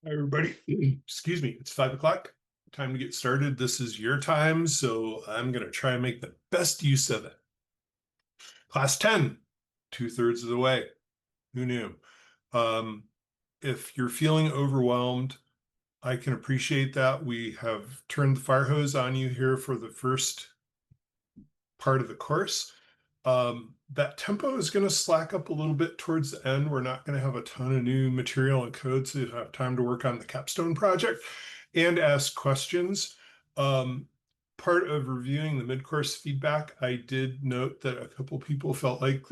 Hi, everybody. Excuse me. It's 5 o'clock. Time to get started. This is your time, so I'm going to try and make the best use of it. Class 10, 2/3 of the way. Who knew? Um, if you're feeling overwhelmed, I can appreciate that. We have turned the fire hose on you here for the first part of the course. That tempo is going to slack up a little bit towards the end. We're not going to have a ton of new material and code, so you have time to work on the capstone project and ask questions. Um, Part of reviewing the mid-course feedback, I did note that a couple people felt like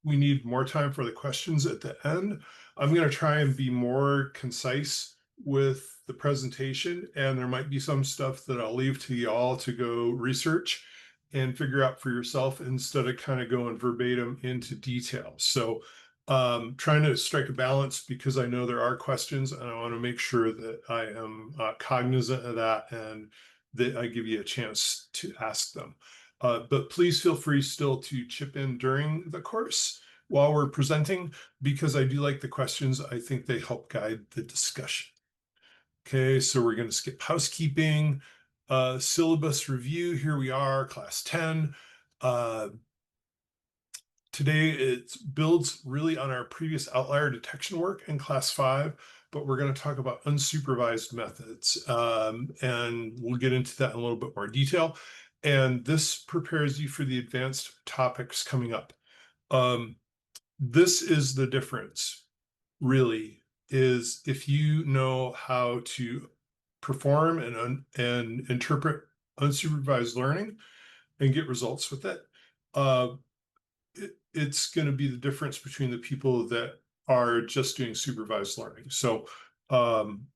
we need more time for the questions at the end. I'm going to try and be more concise with the presentation, and there might be some stuff that I'll leave to y'all to go research and figure out for yourself instead of kind of going verbatim into detail. So trying to strike a balance because I know there are questions and I want to make sure that I am cognizant of that and that I give you a chance to ask them. But please feel free still to chip in during the course while we're presenting because I do like the questions. I think they help guide the discussion. Okay, so we're going to skip housekeeping, syllabus review. Here we are, class 10. Uh, Today it builds really on our previous outlier detection work in class 5, but we're going to talk about unsupervised methods. And we'll get into that in a little bit more detail. And this prepares you for the advanced topics coming up. Um, this is the difference, really, is if you know how to perform and interpret unsupervised learning and get results with it, uh, it's going to be the difference between the people that are just doing supervised learning. So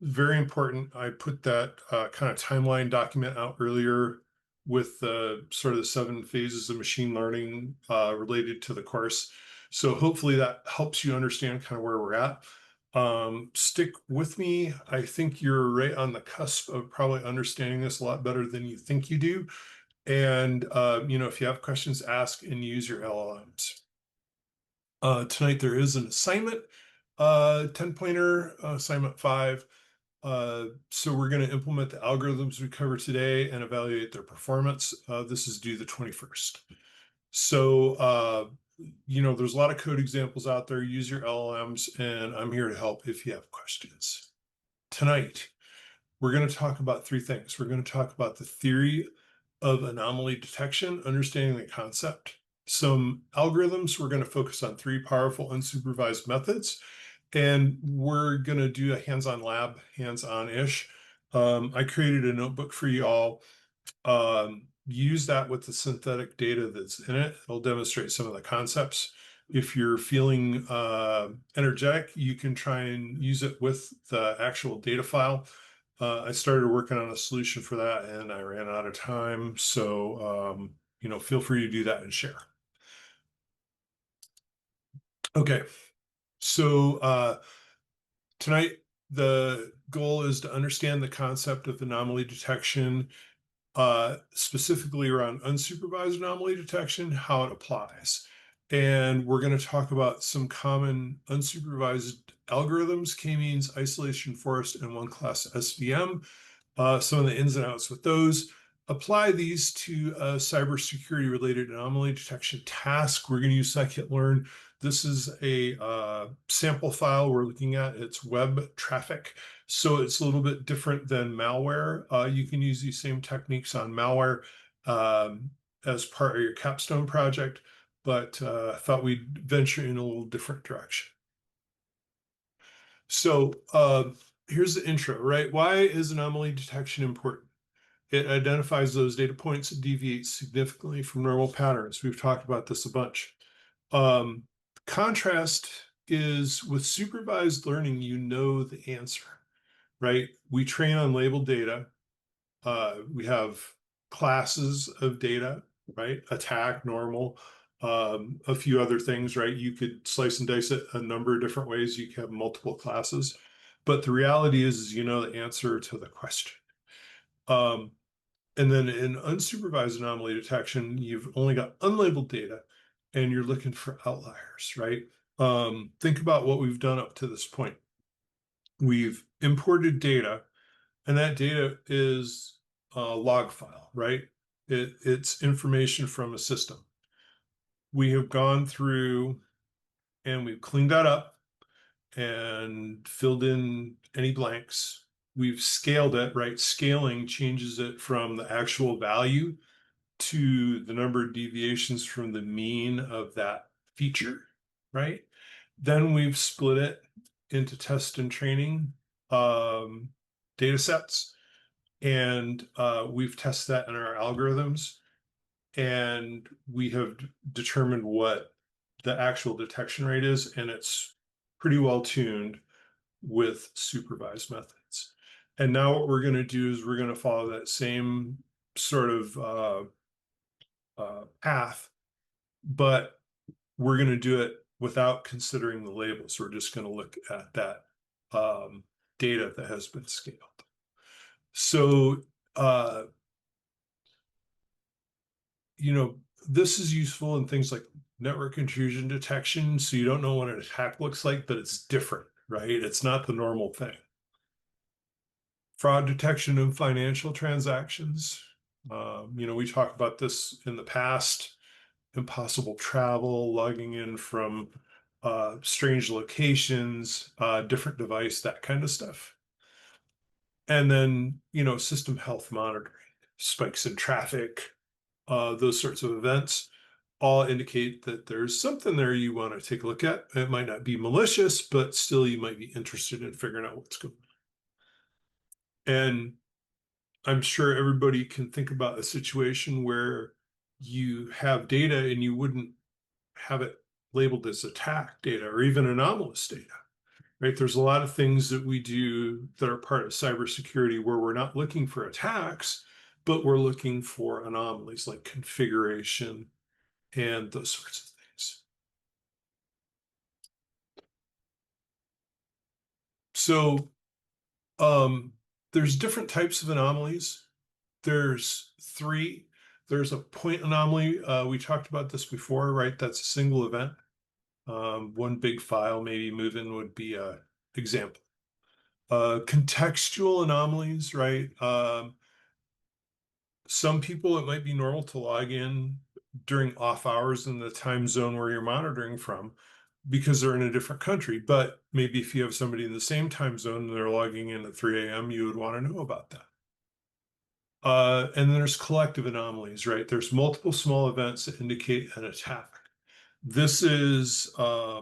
very important. I put that kind of timeline document out earlier with sort of the 7 phases of machine learning related to the course. So hopefully that helps you understand kind of where we're at. Stick with me. I think you're right on the cusp of probably understanding this a lot better than you think you do. And if you have questions, ask and use your LLMs. Tonight there is an assignment, 10 pointer, assignment 5. So we're going to implement the algorithms we covered today and evaluate their performance. This is due the 21st. So, there's a lot of code examples out there. Use your LLMs, and I'm here to help if you have questions. Tonight, we're going to talk about 3 things. We're going to talk about the theory of anomaly detection, understanding the concept. Some algorithms, we're going to focus on 3 powerful unsupervised methods, and we're going to do a hands-on lab, hands-on-ish. I created a notebook for you all. Use that with the synthetic data that's in it. It'll demonstrate some of the concepts. If you're feeling energetic, you can try and use it with the actual data file. I started working on a solution for that and I ran out of time. So, feel free to do that and share. Okay. So, tonight, the goal is to understand the concept of anomaly detection, specifically around unsupervised anomaly detection, how it applies. And we're going to talk about some common unsupervised algorithms, k-means, isolation forest, and one-class SVM, some of the ins and outs with those. Apply these to a cybersecurity related anomaly detection task. We're going to use scikit-learn. This is a sample file we're looking at. It's web traffic. So it's a little bit different than malware. You can use these same techniques on malware as part of your capstone project, but I thought we'd venture in a little different direction. So here's the intro, right? Why is anomaly detection important? It identifies those data points that deviate significantly from normal patterns. We've talked about this a bunch. Contrast is with supervised learning, you know the answer, right? We train on labeled data. We have classes of data, right? Attack, normal, a few other things, right? You could slice and dice it a number of different ways. You could have multiple classes. But the reality is you know the answer to the question. And then in unsupervised anomaly detection, you've only got unlabeled data and you're looking for outliers, right? Think about what we've done up to this point. we've imported data, and that data is a log file, right? It's information from a system. We have gone through and we've cleaned that up and filled in any blanks. We've scaled it, right? Scaling changes it from the actual value to the number of deviations from the mean of that feature, right? Then we've split it into test and training um, data sets, and we've tested that in our algorithms, and we have determined what the actual detection rate is, and it's pretty well tuned with supervised methods. And now what we're going to do is we're going to follow that same sort of path, but we're going to do it without considering the labels. We're just going to look at that um, data that has been scaled. So, uh, this is useful in things like network intrusion detection. So you don't know what an attack looks like, but it's different, right? It's not the normal thing. Fraud detection in financial transactions. We talked about this in the past. Impossible travel, logging in from strange locations, different device, that kind of stuff. And then, system health monitoring, spikes in traffic, those sorts of events all indicate that there's something there you want to take a look at. It might not be malicious, but still you might be interested in figuring out what's going on. And I'm sure everybody can think about a situation where you have data and you wouldn't have it labeled as attack data or even anomalous data, right? There's a lot of things that we do that are part of cybersecurity where we're not looking for attacks, but we're looking for anomalies like configuration and those sorts of things. So there's different types of anomalies. There's three. There's a point anomaly. We talked about this before, right? That's a single event. One big file, maybe move in would be a example. Contextual anomalies, right? Some people, it might be normal to log in during off hours in the time zone where you're monitoring from because they're in a different country. But maybe if you have somebody in the same time zone and they're logging in at 3 a.m., you would want to know about that. And then there's collective anomalies, right? There's multiple small events that indicate an attack. This is a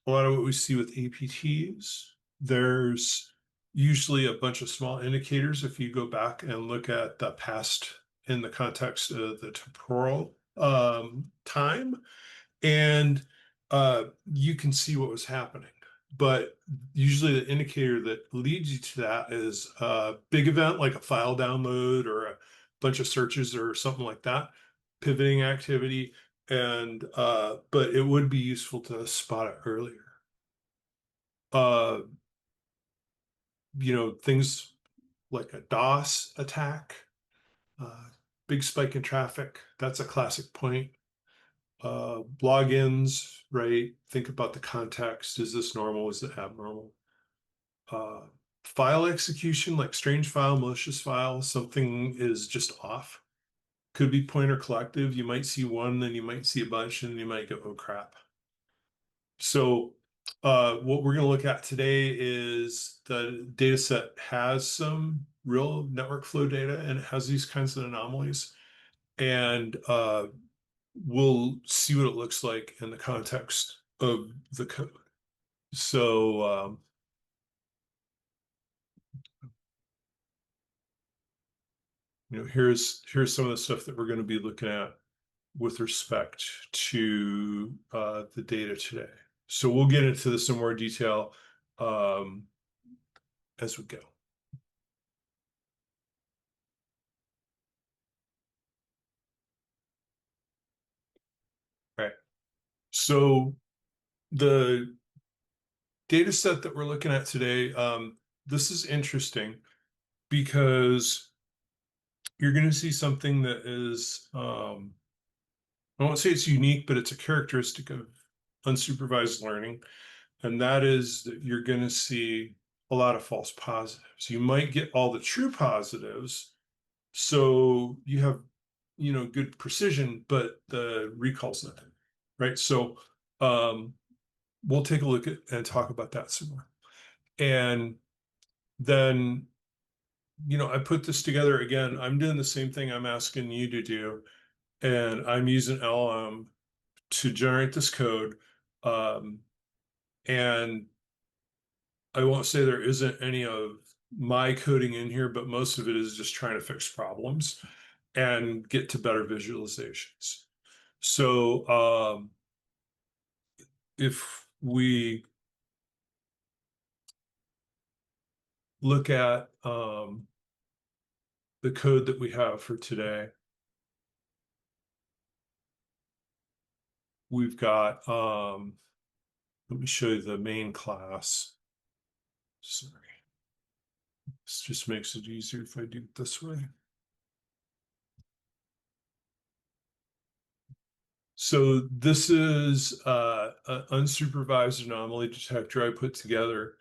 lot of what we see with APTs. There's usually a bunch of small indicators if you go back and look at the past in the context of the temporal time, and you can see what was happening. But usually the indicator that leads you to that is a big event like a file download or a bunch of searches or something like that, pivoting activity, and but it would be useful to spot it earlier. Uh, things like a DOS attack, uh, big spike in traffic, that's a classic point. Logins, right? Think about the context. Is this normal? Is it abnormal? Uh, File execution, like strange file, malicious file, something is just off. Could be pointer collective. You might see one, then you might see a bunch, and you might go, oh crap. So what we're going to look at today is the data set has some real network flow data and it has these kinds of anomalies. And we'll see what it looks like in the context of the code. So here's some of the stuff that we're going to be looking at with respect to the data today. So we'll get into this in more detail as we go. All right. So the data set that we're looking at today, this is interesting because you're going to see something that is, I won't say it's unique, but it's a characteristic of unsupervised learning. And that is that you're going to see a lot of false positives. You might get all the true positives, so you have, good precision, but the recall's not there, right? So we'll take a look at and talk about that some more. And then, I put this together again. I'm doing the same thing I'm asking you to do, and I'm using LLM to generate this code. Um, and I won't say there isn't any of my coding in here, but most of it is just trying to fix problems and get to better visualizations. So if we look at the code that we have for today, we've got, let me show you the main class. Sorry, this just makes it easier if I do it this way. So this is an unsupervised anomaly detector I put together.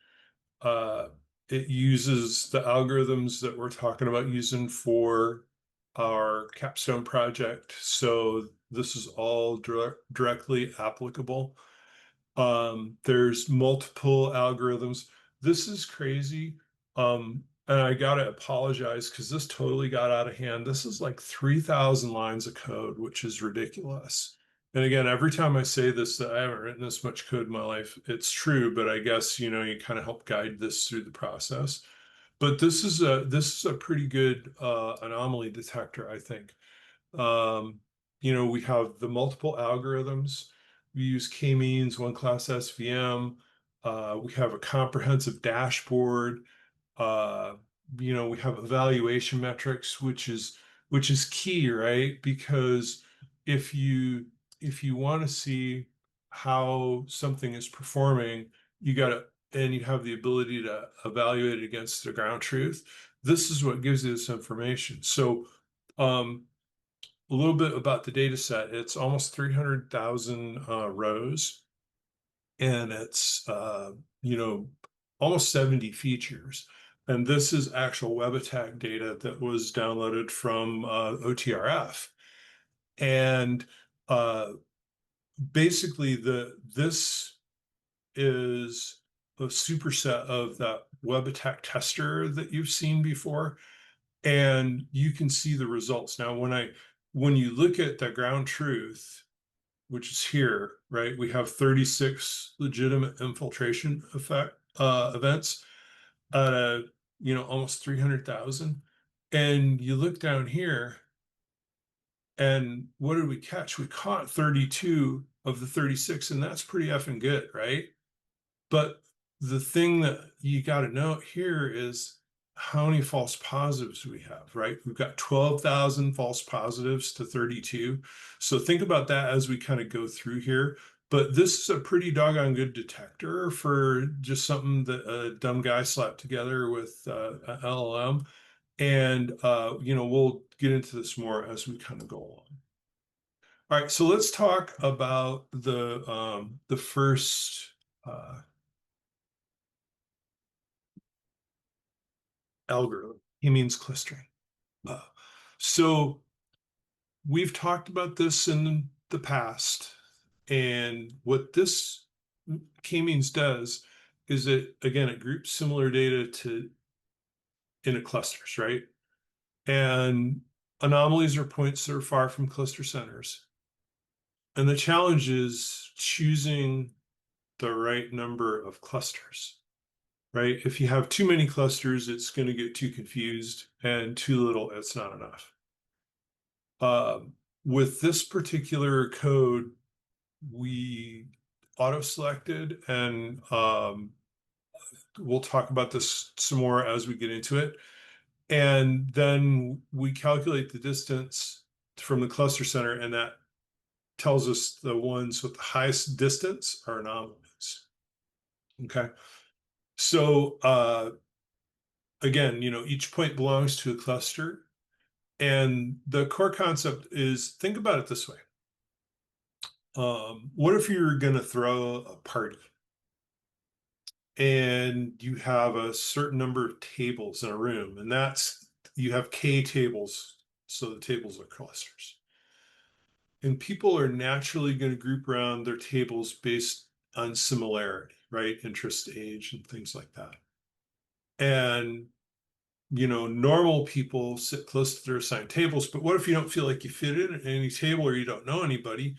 Uh, it uses the algorithms that we're talking about using for our capstone project. So this is all directly applicable. There's multiple algorithms. This is crazy. And I gotta apologize because this totally got out of hand. This is like 3,000 lines of code, which is ridiculous. And again, every time I say this, that I haven't written this much code in my life, it's true, but I guess, you kind of help guide this through the process. But this is a pretty good anomaly detector, I think. Um, we have the multiple algorithms. We use k-means, one class SVM. We have a comprehensive dashboard. Uh, we have evaluation metrics, which is key, right? Because if you if you want to see how something is performing, you got to and you have the ability to evaluate it against the ground truth. This is what gives you this information. So a little bit about the data set. It's almost 300,000 rows, and it's almost 70 features. And this is actual web attack data that was downloaded from OTRF. And uh, basically, this is a superset of that web attack tester that you've seen before, and you can see the results. Now, when you look at the ground truth, which is here, right? We have 36 legitimate infiltration events out of almost 300,000. And you look down here, and what did we catch? We caught 32 of the 36, and that's pretty effing good, right? But the thing that you got to note here is how many false positives we have, right? We've got 12,000 false positives to 32. So think about that as we kind of go through here. But this is a pretty doggone good detector for just something that a dumb guy slapped together with an LLM. And we'll get into this more as we kind of go along. All right, so let's talk about the first algorithm. He means clustering. Uh, so we've talked about this in the past, and what this k-means does is it groups similar data to into clusters, right? And anomalies are points that are far from cluster centers. And the challenge is choosing the right number of clusters, right? If you have too many clusters, it's going to get too confused, and too little, it's not enough. With this particular code, we auto-selected, and we'll talk about this some more as we get into it. And then we calculate the distance from the cluster center, and that tells us the ones with the highest distance are anomalies. Okay. So again, each point belongs to a cluster. And the core concept is, think about it this way. What if you're going to throw a party and you have a certain number of tables in a room, and you have K tables, so the tables are clusters. And people are naturally going to group around their tables based on similarity, right? Interest, age, and things like that. And normal people sit close to their assigned tables, but what if you don't feel like you fit in at any table or you don't know anybody?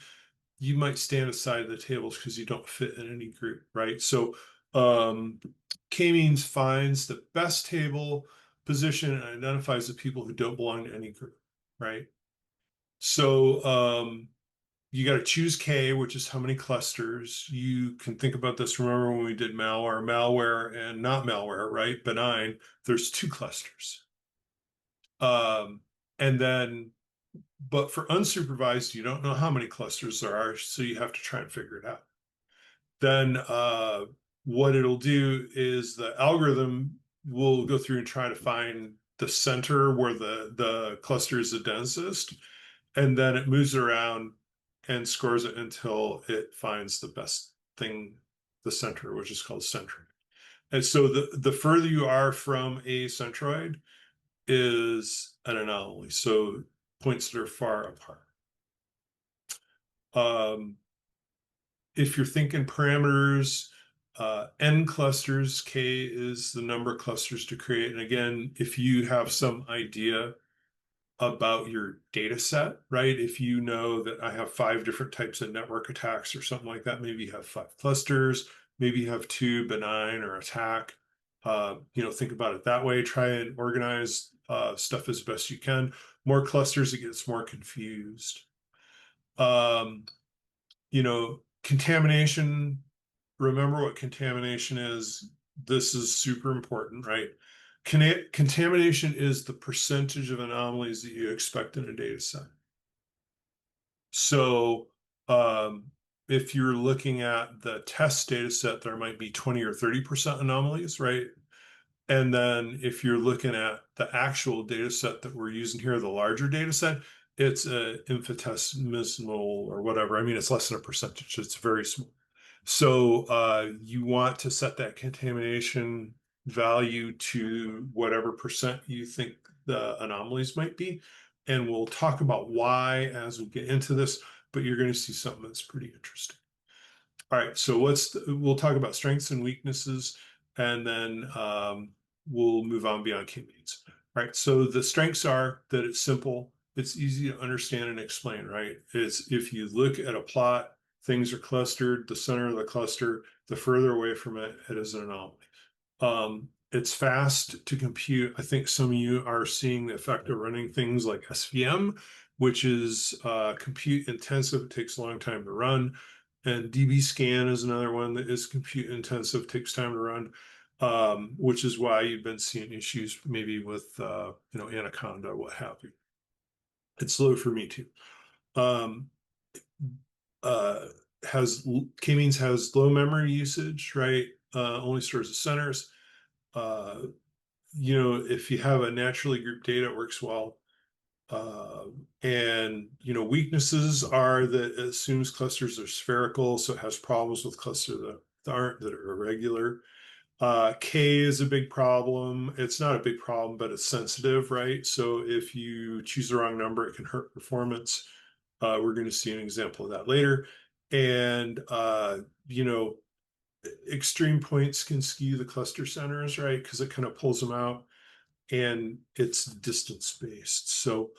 You might stand aside of the tables because you don't fit in any group, right? So um, K-means finds the best table position and identifies the people who don't belong to any group, right? So you got to choose K, which is how many clusters. You can think about this. Remember when we did malware and not malware, right? Benign, there's two clusters. Um, and then, but for unsupervised, you don't know how many clusters there are, so you have to try and figure it out. Then what it'll do is the algorithm will go through and try to find the center where the cluster is the densest, and then it moves around and scores it until it finds the best thing, the center, which is called centroid. And so the further you are from a centroid is an anomaly. So points that are far apart. Um, if you're thinking parameters, n clusters, k is the number of clusters to create. And again, if you have some idea about your data set, right? If you know that I have 5 different types of network attacks or something like that, maybe you have 5 clusters, maybe you have 2 benign or attack. Think about it that way. Try and organize stuff as best you can. More clusters, it gets more confused. Um, Contamination. Remember what contamination is. This is super important, right? Contamination is the percentage of anomalies that you expect in a data set. So if you're looking at the test data set, there might be 20 or 30% anomalies, right? And then if you're looking at the actual data set that we're using here, the larger data set, it's a infinitesimal or whatever. I mean, it's less than a percentage. It's very small. So you want to set that contamination value to whatever percent you think the anomalies might be. And we'll talk about why as we get into this, but you're going to see something that's pretty interesting. All right, so we'll talk about strengths and weaknesses, and then we'll move on beyond key means. All right, so the strengths are that it's simple, it's easy to understand and explain, right? It's if you look at a plot, things are clustered, the center of the cluster, the further away from it, it is an anomaly. It's fast to compute. I think some of you are seeing the effect of running things like SVM, which is compute intensive. It takes a long time to run. And dbScan is another one that is compute intensive, takes time to run, which is why you've been seeing issues maybe with Anaconda, what have you. It's slow for me too. Um, has K-means has low memory usage, right? Only stores the centers. Uh, if you have a naturally grouped data, it works well. And weaknesses are that it assumes clusters are spherical, so it has problems with clusters that aren't, that are irregular. K is a big problem. It's not a big problem, but it's sensitive, right? So if you choose the wrong number, it can hurt performance. We're going to see an example of that later. And extreme points can skew the cluster centers, right? Because it kind of pulls them out, and it's distance based. So,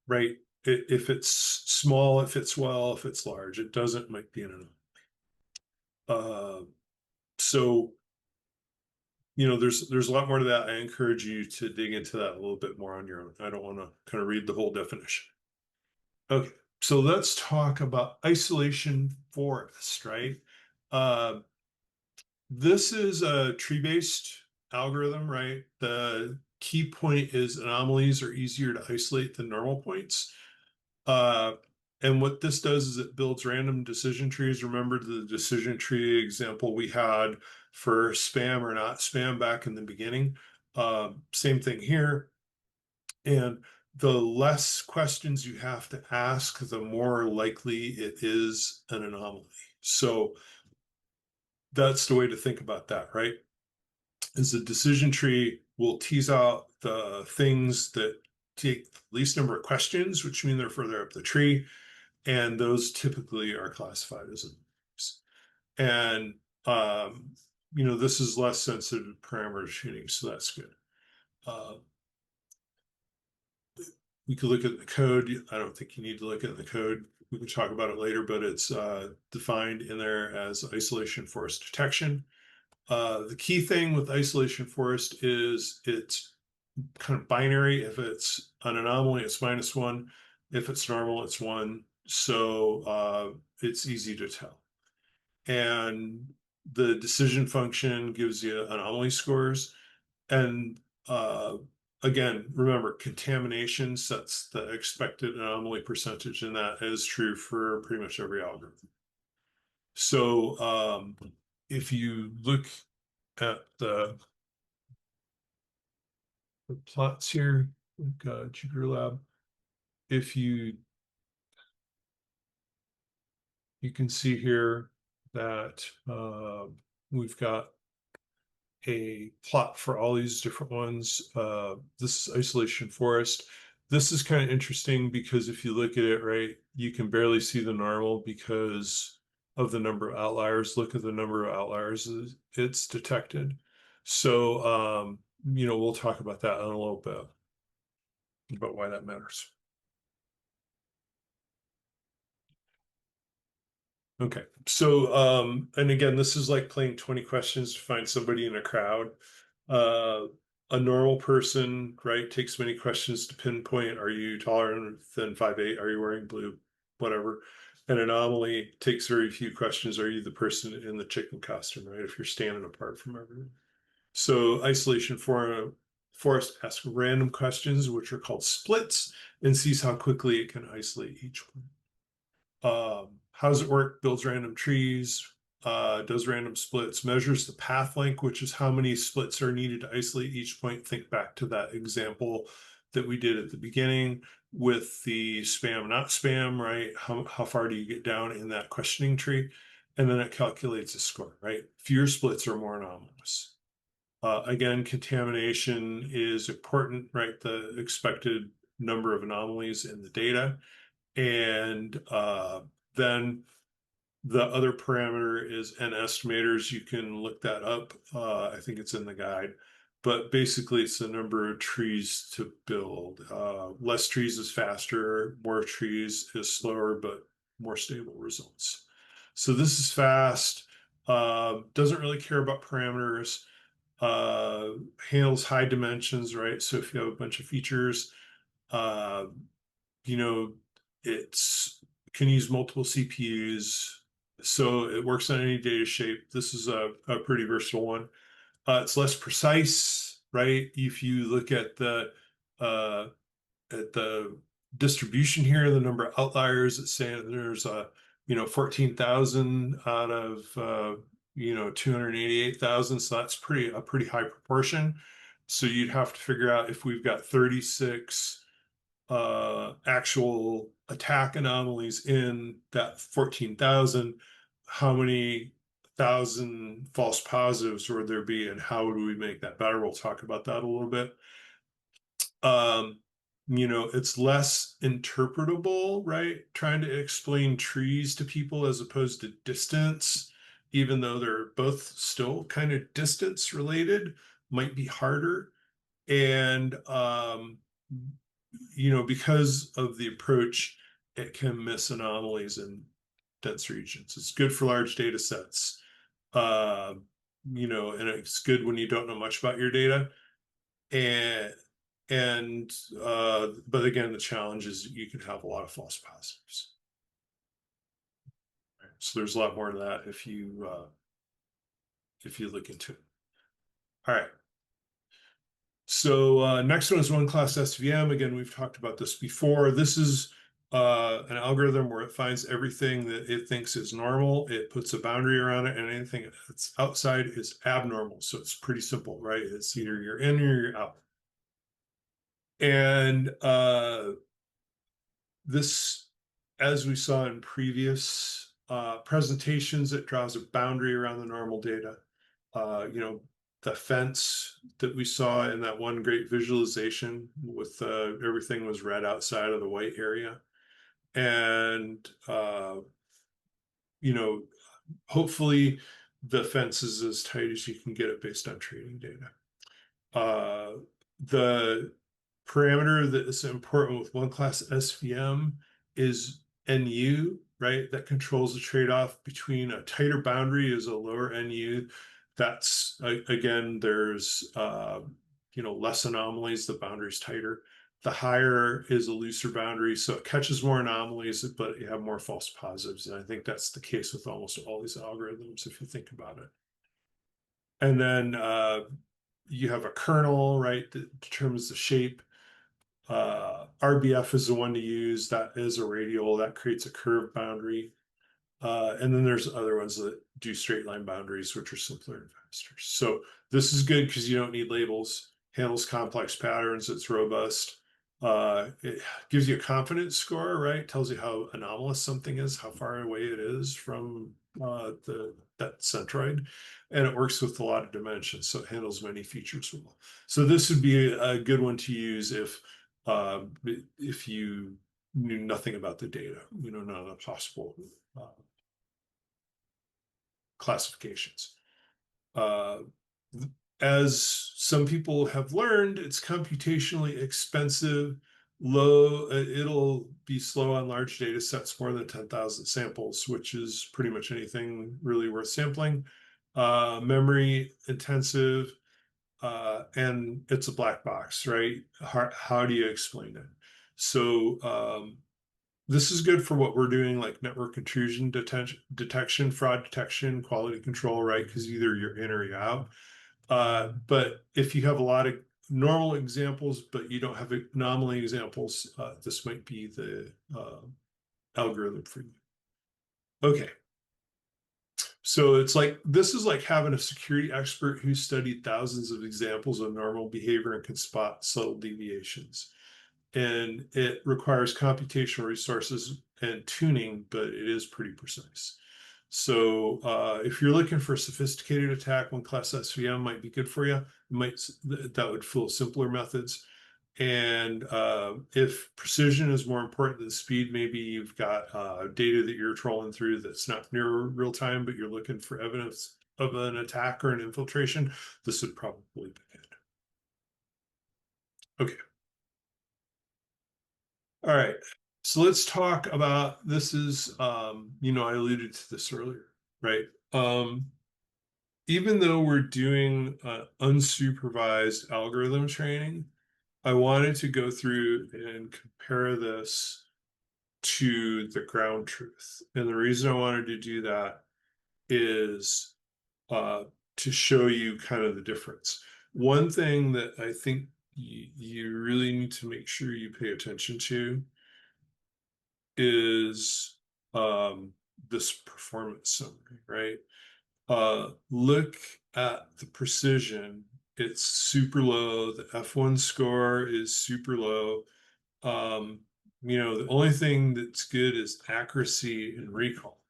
right, if it's small, it fits well. If it's large, it doesn't. It might be an anomaly. So, there's a lot more to that. I encourage you to dig into that a little bit more on your own. I don't want to kind of read the whole definition. Okay, so let's talk about isolation forest, right? Uh, This is a tree-based algorithm, right? The key point is anomalies are easier to isolate than normal points. And what this does is it builds random decision trees. Remember the decision tree example we had for spam or not spam back in the beginning? Same thing here. And the less questions you have to ask, the more likely it is an anomaly. So that's the way to think about that, right? Is a decision tree will tease out the things that take the least number of questions, which mean they're further up the tree, and those typically are classified as anomalies. And this is less sensitive to parameter tuning, so that's good. Uh, we could look at the code. I don't think you need to look at the code. We can talk about it later, but it's defined in there as isolation forest detection. The key thing with isolation forest is it's kind of binary. If it's an anomaly, it's -1. If it's normal, it's 1. So it's easy to tell. And the decision function gives you anomaly scores. And again, remember, contamination sets the expected anomaly percentage, and that is true for pretty much every algorithm. So if you look at the plots here, like Jupyter Lab, if you can see here that we've got a plot for all these different ones. This is isolation forest. This is kind of interesting because if you look at it, right, you can barely see the normal because of the number of outliers. Look at the number of outliers it's detected. So, we'll talk about that in a little bit, about why that matters. Okay. So, and again, this is like playing 20 questions to find somebody in a crowd. Uh, a normal person, right, takes many questions to pinpoint, are you taller than 5'8"? Are you wearing blue? Whatever. An anomaly takes very few questions. Are you the person in the chicken costume, right? If you're standing apart from everyone. So isolation forest asks random questions, which are called splits, and sees how quickly it can isolate each one. How does it work? Builds random trees, does random splits, measures the path length, which is how many splits are needed to isolate each point. Think back to that example that we did at the beginning with the spam, not spam, right? How far do you get down in that questioning tree? And then it calculates a score, right? Fewer splits are more anomalous. Again, contamination is important, right? The expected number of anomalies in the data. And then the other parameter is n estimators. You can look that up. I think it's in the guide. But basically, it's the number of trees to build. Less trees is faster, more trees is slower, but more stable results. So this is fast, doesn't really care about parameters, handles high dimensions, right? So if you have a bunch of features, uh, you know, it's can use multiple CPUs, so it works on any data shape. This is a pretty versatile one. It's less precise, right? If you look uh, at the distribution here, the number of outliers, it's saying there's 14,000 out of 288,000, so that's a pretty high proportion. So you'd have to figure out if we've got 36 actual attack anomalies in that 14,000, how many thousand false positives would there be, and how would we make that better? We'll talk about that a little bit. It's less interpretable, right? Trying to explain trees to people as opposed to distance, even though they're both still kind of distance related, might be harder. And because of the approach, it can miss anomalies in dense regions. It's good for large data sets, and it's good when you don't know much about your data. And but again, the challenge is you can have a lot of false positives. Right? So there's a lot more of that if you look into it. All right. So next one is one class SVM. Again, we've talked about this before. This is an algorithm where it finds everything that it thinks is normal. It puts a boundary around it, and anything that's outside is abnormal. So it's pretty simple, right? It's either you're in or you're out. And this, as we saw in previous presentations, it draws a boundary around the normal data. You know, the fence that we saw in that one great visualization with everything was red outside of the white area. And, you know, hopefully the fence is as tight as you can get it based on training data. The parameter that is important with one class SVM is NU, right? That controls the trade-off between a tighter boundary is a lower NU. That's again, there's you know, less anomalies, the boundary's tighter. The higher is a looser boundary, so it catches more anomalies, but you have more false positives. And I think that's the case with almost all these algorithms, if you think about it. And then you have a kernel, right, that determines the shape. RBF is the one to use. That is a radial that creates a curved boundary. And then there's other ones that do straight line boundaries, which are simpler and faster. So this is good because you don't need labels, handles complex patterns, it's robust. It gives you a confidence score, right? Tells you how anomalous something is, how far away it is from that centroid. And it works with a lot of dimensions, so it handles many features well. So this would be a good one to use if you knew nothing about the data, you know, none of the possible classifications. Uh, as some people have learned, it's computationally expensive, low, it'll be slow on large data sets, more than 10,000 samples, which is pretty much anything really worth sampling. Memory intensive, and it's a black box, right? How do you explain it? So this is good for what we're doing, like network intrusion detection, fraud detection, quality control, right? Because either you're in or you're out. But if you have a lot of normal examples, but you don't have anomaly examples, this might be the algorithm for you. Okay. So it's like, this is like having a security expert who studied thousands of examples of normal behavior and can spot subtle deviations. And it requires computational resources and tuning, but it is pretty precise. So if you're looking for a sophisticated attack, one class SVM might be good for you. That would fill simpler methods. And if precision is more important than speed, maybe you've got data that you're trolling through that's not near real time, but you're looking for evidence of an attack or an infiltration, this would probably be good. Okay. All right. So let's talk about this is you know, I alluded to this earlier, right? Even though we're doing unsupervised algorithm training, I wanted to go through and compare this to the ground truth. And the reason I wanted to do that is to show you kind of the difference. One thing that I think you really need to make sure you pay attention to is this performance summary, right? Look at the precision. It's super low. The F1 score is super low. You know, the only thing that's good is accuracy and recall.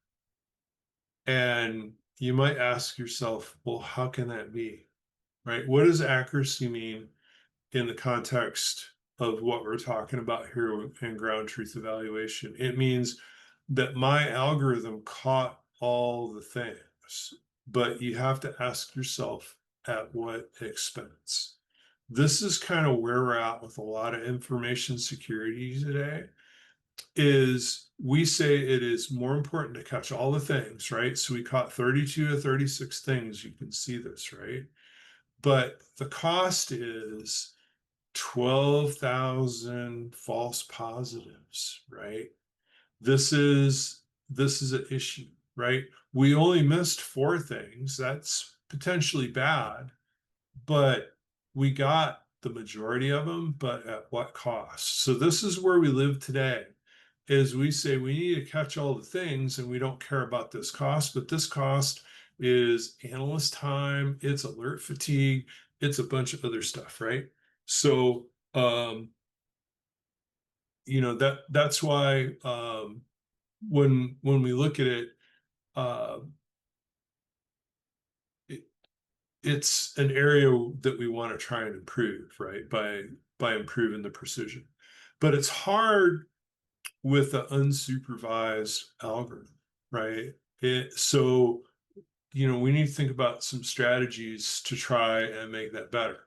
And you might ask yourself, well, how can that be? Right? What does accuracy mean in the context of what we're talking about here in ground truth evaluation? It means that my algorithm caught all the things, but you have to ask yourself at what expense. This is kind of where we're at with a lot of information security today, is we say it is more important to catch all the things, right? So we caught 32 to 36 things. You can see this, right? But the cost is 12,000 false positives, right? This is an issue, right? We only missed 4 things. That's potentially bad, but we got the majority of them, but at what cost? So this is where we live today, is we say we need to catch all the things and we don't care about this cost, but this cost is analyst time, it's alert fatigue, it's a bunch of other stuff, right? So you know, that's why when we look at it, uh, it, it's an area that we want to try and improve, right? By improving the precision. But it's hard with the unsupervised algorithm, right? So, we need to think about some strategies to try and make that better.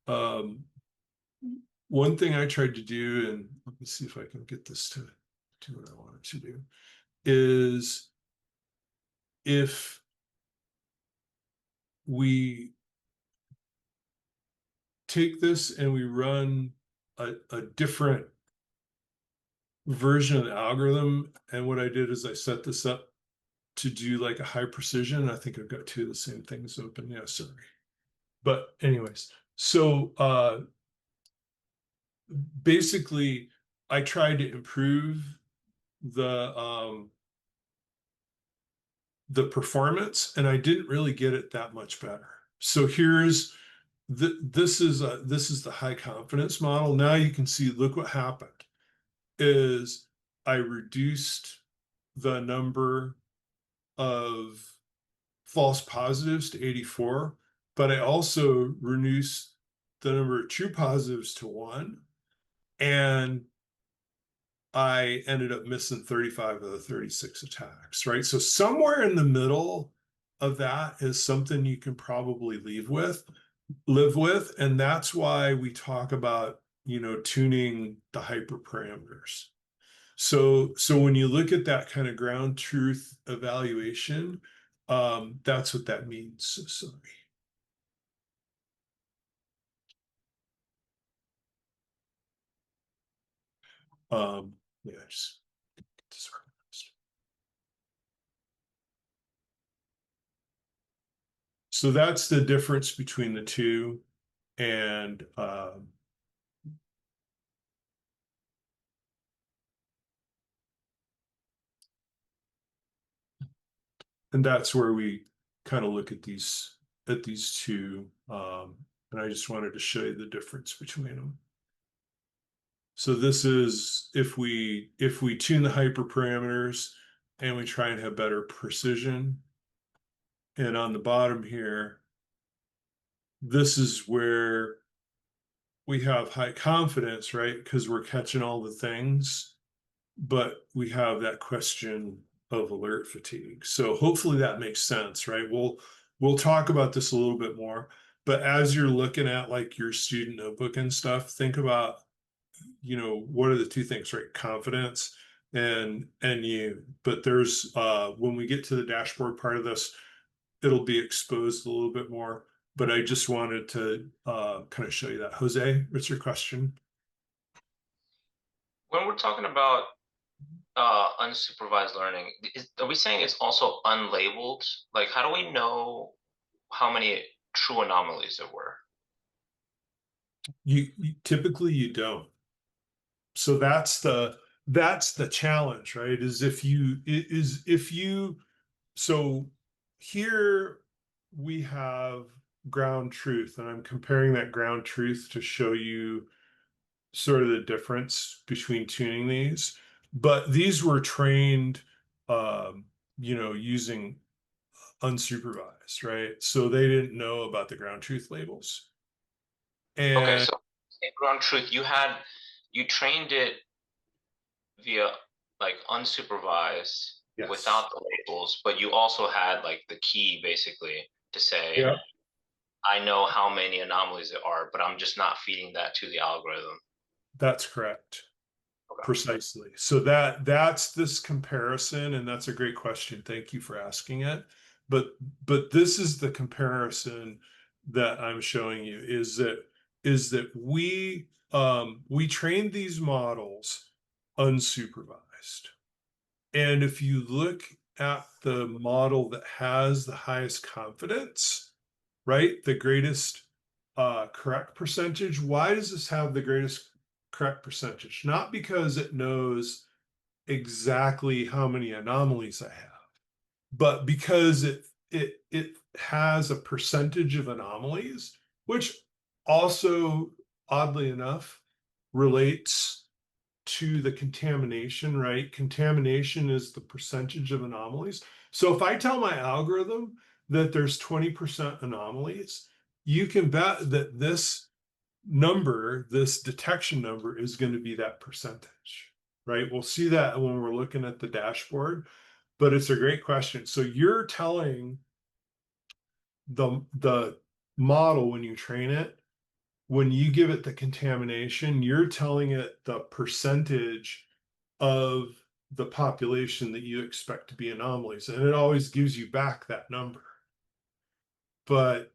Um, One thing I tried to do, and let me see if I can get this to do what I wanted to do, is if we take this and we run a different version of the algorithm, and what I did is I set this up to do like a high precision. I think I've got two of the same things open. Yeah, sorry. But anyways, so basically I tried to improve the the performance, and I didn't really get it that much better. So here's this is the high confidence model. Now you can see, look what happened is I reduced the number of false positives to 84, but I also reduced the number of true positives to 1. And I ended up missing 35 of the 36 attacks, right? So somewhere in the middle of that is something you can probably live with. And that's why we talk about, tuning the hyperparameters. So when you look at that kind of ground truth evaluation, that's what that means. So sorry. Yeah, just disorganized. So that's the difference between the two. And and that's where we kind of look at these two. And I just wanted to show you the difference between them. So this is if we tune the hyperparameters and we try and have better precision. And on the bottom here, this is where we have high confidence, right? Because we're catching all the things, but we have that question of alert fatigue. So hopefully that makes sense, right? We'll talk about this a little bit more, but as you're looking at like your student notebook and stuff, think about, what are the two things, right? Confidence and you. But there's when we get to the dashboard part of this, it'll be exposed a little bit more. But I just wanted to kind of show you that. Jose, what's your question? When we're talking about unsupervised learning, are we saying it's also unlabeled? Like, how do we know how many true anomalies there were? Typically you don't. So that's the challenge, right? Is if you so here we have ground truth, and I'm comparing that ground truth to show you sort of the difference between tuning these. But these were trained, using unsupervised, right? So they didn't know about the ground truth labels. Okay, And so in ground truth, you trained it via like unsupervised yes, without the labels, but you also had like the key basically to say, yeah, I know how many anomalies there are, but I'm just not feeding that to the algorithm. that's correct. Okay. Precisely. So that's this comparison, and that's a great question. Thank you for asking it. But this is the comparison that I'm showing you is that we trained these models unsupervised. And if you look at the model that has the highest confidence, right, the greatest correct percentage, why does this have the greatest correct percentage? Not because it knows exactly how many anomalies I have, but because it has a percentage of anomalies, which also, oddly enough, relates to the contamination, right? Contamination is the percentage of anomalies. So if I tell my algorithm that there's 20% anomalies, you can bet that this number, this detection number, is going to be that percentage, right? We'll see that when we're looking at the dashboard, but it's a great question. So you're telling the model when you train it, when you give it the contamination, you're telling it the percentage of the population that you expect to be anomalies, and it always gives you back that number. But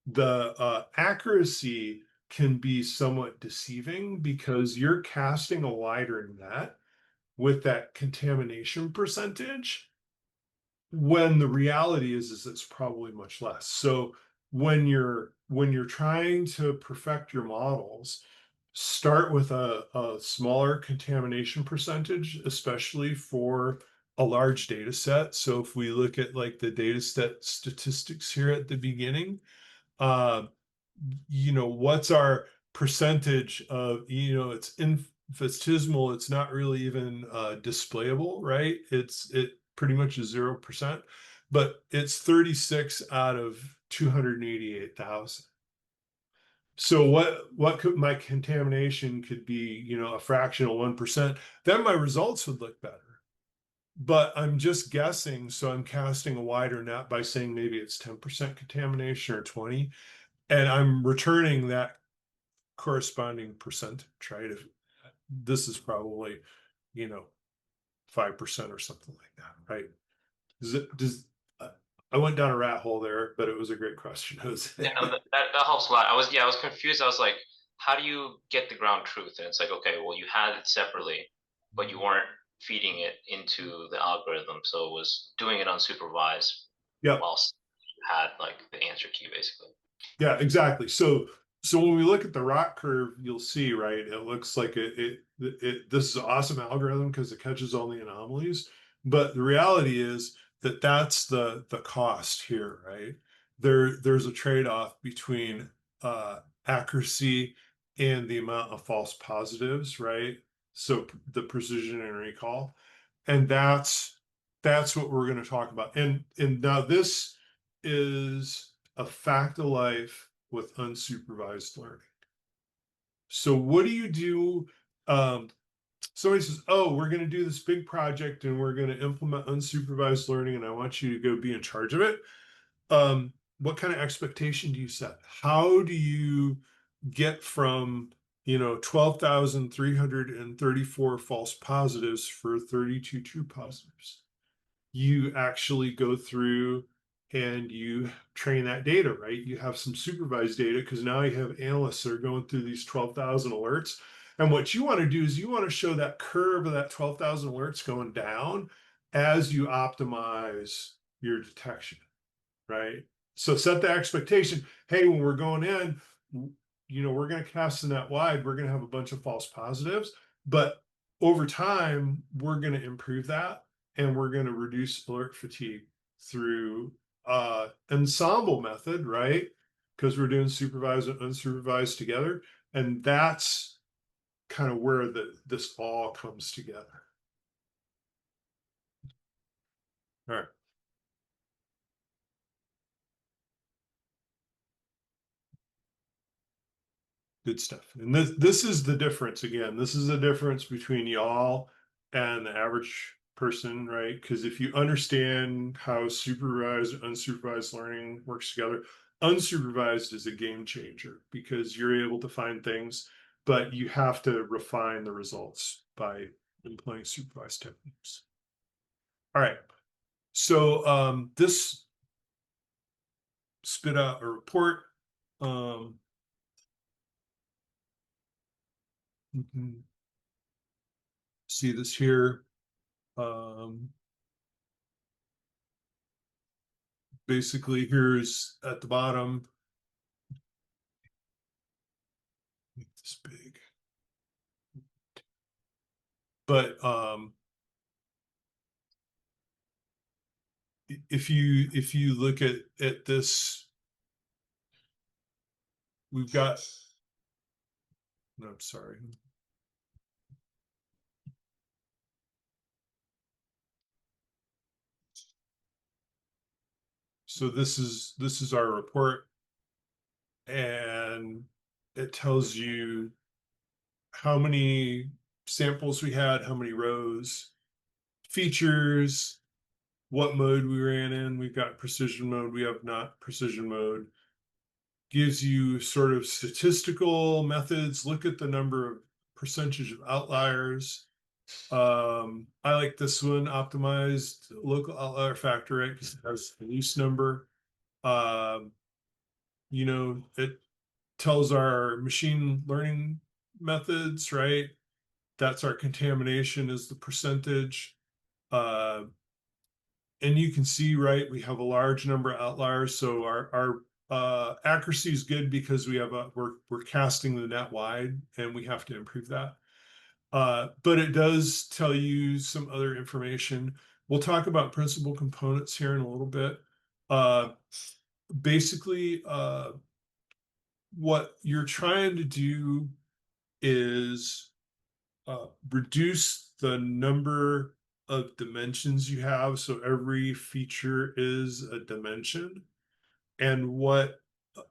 the accuracy can be somewhat deceiving because you're casting a wider net with that contamination percentage when the reality is it's probably much less. So when you're trying to perfect your models, start with a smaller contamination percentage, especially for a large data set. So if we look at like the data set statistics here at the beginning, uh, what's our percentage of, it's infinitesimal, it's not really even displayable, right? It pretty much is 0%, but it's 36 out of 288,000. So what could my contamination could be, a fractional 1%, then my results would look better. But I'm just guessing, so I'm casting a wider net by saying maybe it's 10% contamination or 20, and I'm returning that corresponding percentage, right? If this is probably, you know, 5% or something like that, right? Does uh, I went down a rat hole there, but it was a great question, Yeah, no, Jose. that helps a lot. I was confused. I was like, how do you get the ground truth? And it's like, okay, well, you had it separately, but you weren't feeding it into the algorithm, so it was doing it unsupervised Yep. whilst you had like the answer key basically. Yeah, exactly. So when we look at the rot curve, you'll see, right? It looks like this is an awesome algorithm because it catches all the anomalies. But the reality is that that's the cost here, right? There's a trade-off between accuracy and the amount of false positives, right? So the precision and recall. And that's what we're going to talk about. And now this is a fact of life with unsupervised learning. So what do you do? Um, Somebody says, "Oh, we're going to do this big project and we're going to implement unsupervised learning, and I want you to go be in charge of it." What kind of expectation do you set? How do you get from 12,334 false positives for 32 true positives? You actually go through and you train that data, right? You have some supervised data because now you have analysts that are going through these 12,000 alerts. And what you want to do is you want to show that curve of that 12,000 alerts going down as you optimize your detection, right? So set the expectation. Hey, when we're going in, we're going to cast the net wide. We're going to have a bunch of false positives, but over time, we're going to improve that and we're going to reduce alert fatigue through ensemble method, right? Because we're doing supervised and unsupervised together. And that's kind of where this all comes together. All right. Good stuff. And this is the difference again. This is the difference between y'all and the average person, right? Because if you understand how supervised and unsupervised learning works together, unsupervised is a game changer because you're able to find things, but you have to refine the results by employing supervised techniques. All right. So this spit out a report. You can see this here. Um, Basically, here's at the bottom, make this big. But if you look at this, we've got. No, I'm sorry. So this is our report, and it tells you how many samples we had, how many rows, features, what mode we ran in. We've got precision mode, we have not precision mode. Gives you sort of statistical methods, look at the number of percentage of outliers. I like this one, optimized local outlier factor, right? Because it has the least number. Um, it tells our machine learning methods, right? That's our contamination is the percentage. Uh, and you can see, right, we have a large number of outliers. So our accuracy is good because we're casting the net wide, and we have to improve that. But it does tell you some other information. We'll talk about principal components here in a little bit. Uh, Basically, what you're trying to do is reduce the number of dimensions you have. So every feature is a dimension. And what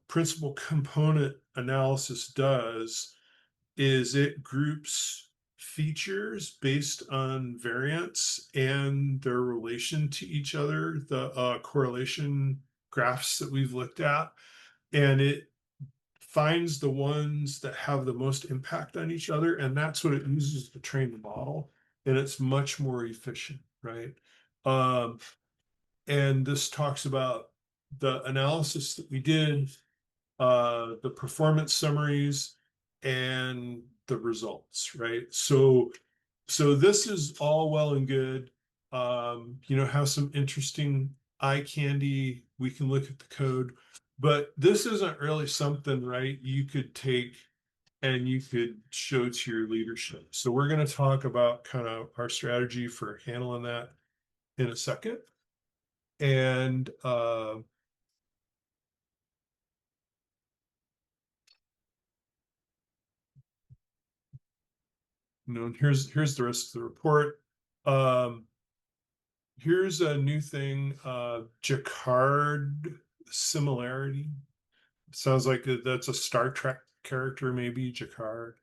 principal component analysis does is it groups features based on variance and their relation to each other, the correlation graphs that we've looked at, and it finds the ones that have the most impact on each other, and that's what it uses to train the model, and it's much more efficient, right? Um, and this talks about the analysis that we did, the performance summaries, and the results, right? So this is all well and good. Have some interesting eye candy. We can look at the code, but this isn't really something, right? You could take and you could show to your leadership. So we're going to talk about kind of our strategy for handling that in a second. And here's the rest of the report. Um, Here's a new thing, Jacquard similarity. Sounds like that's a Star Trek character, maybe Jacquard.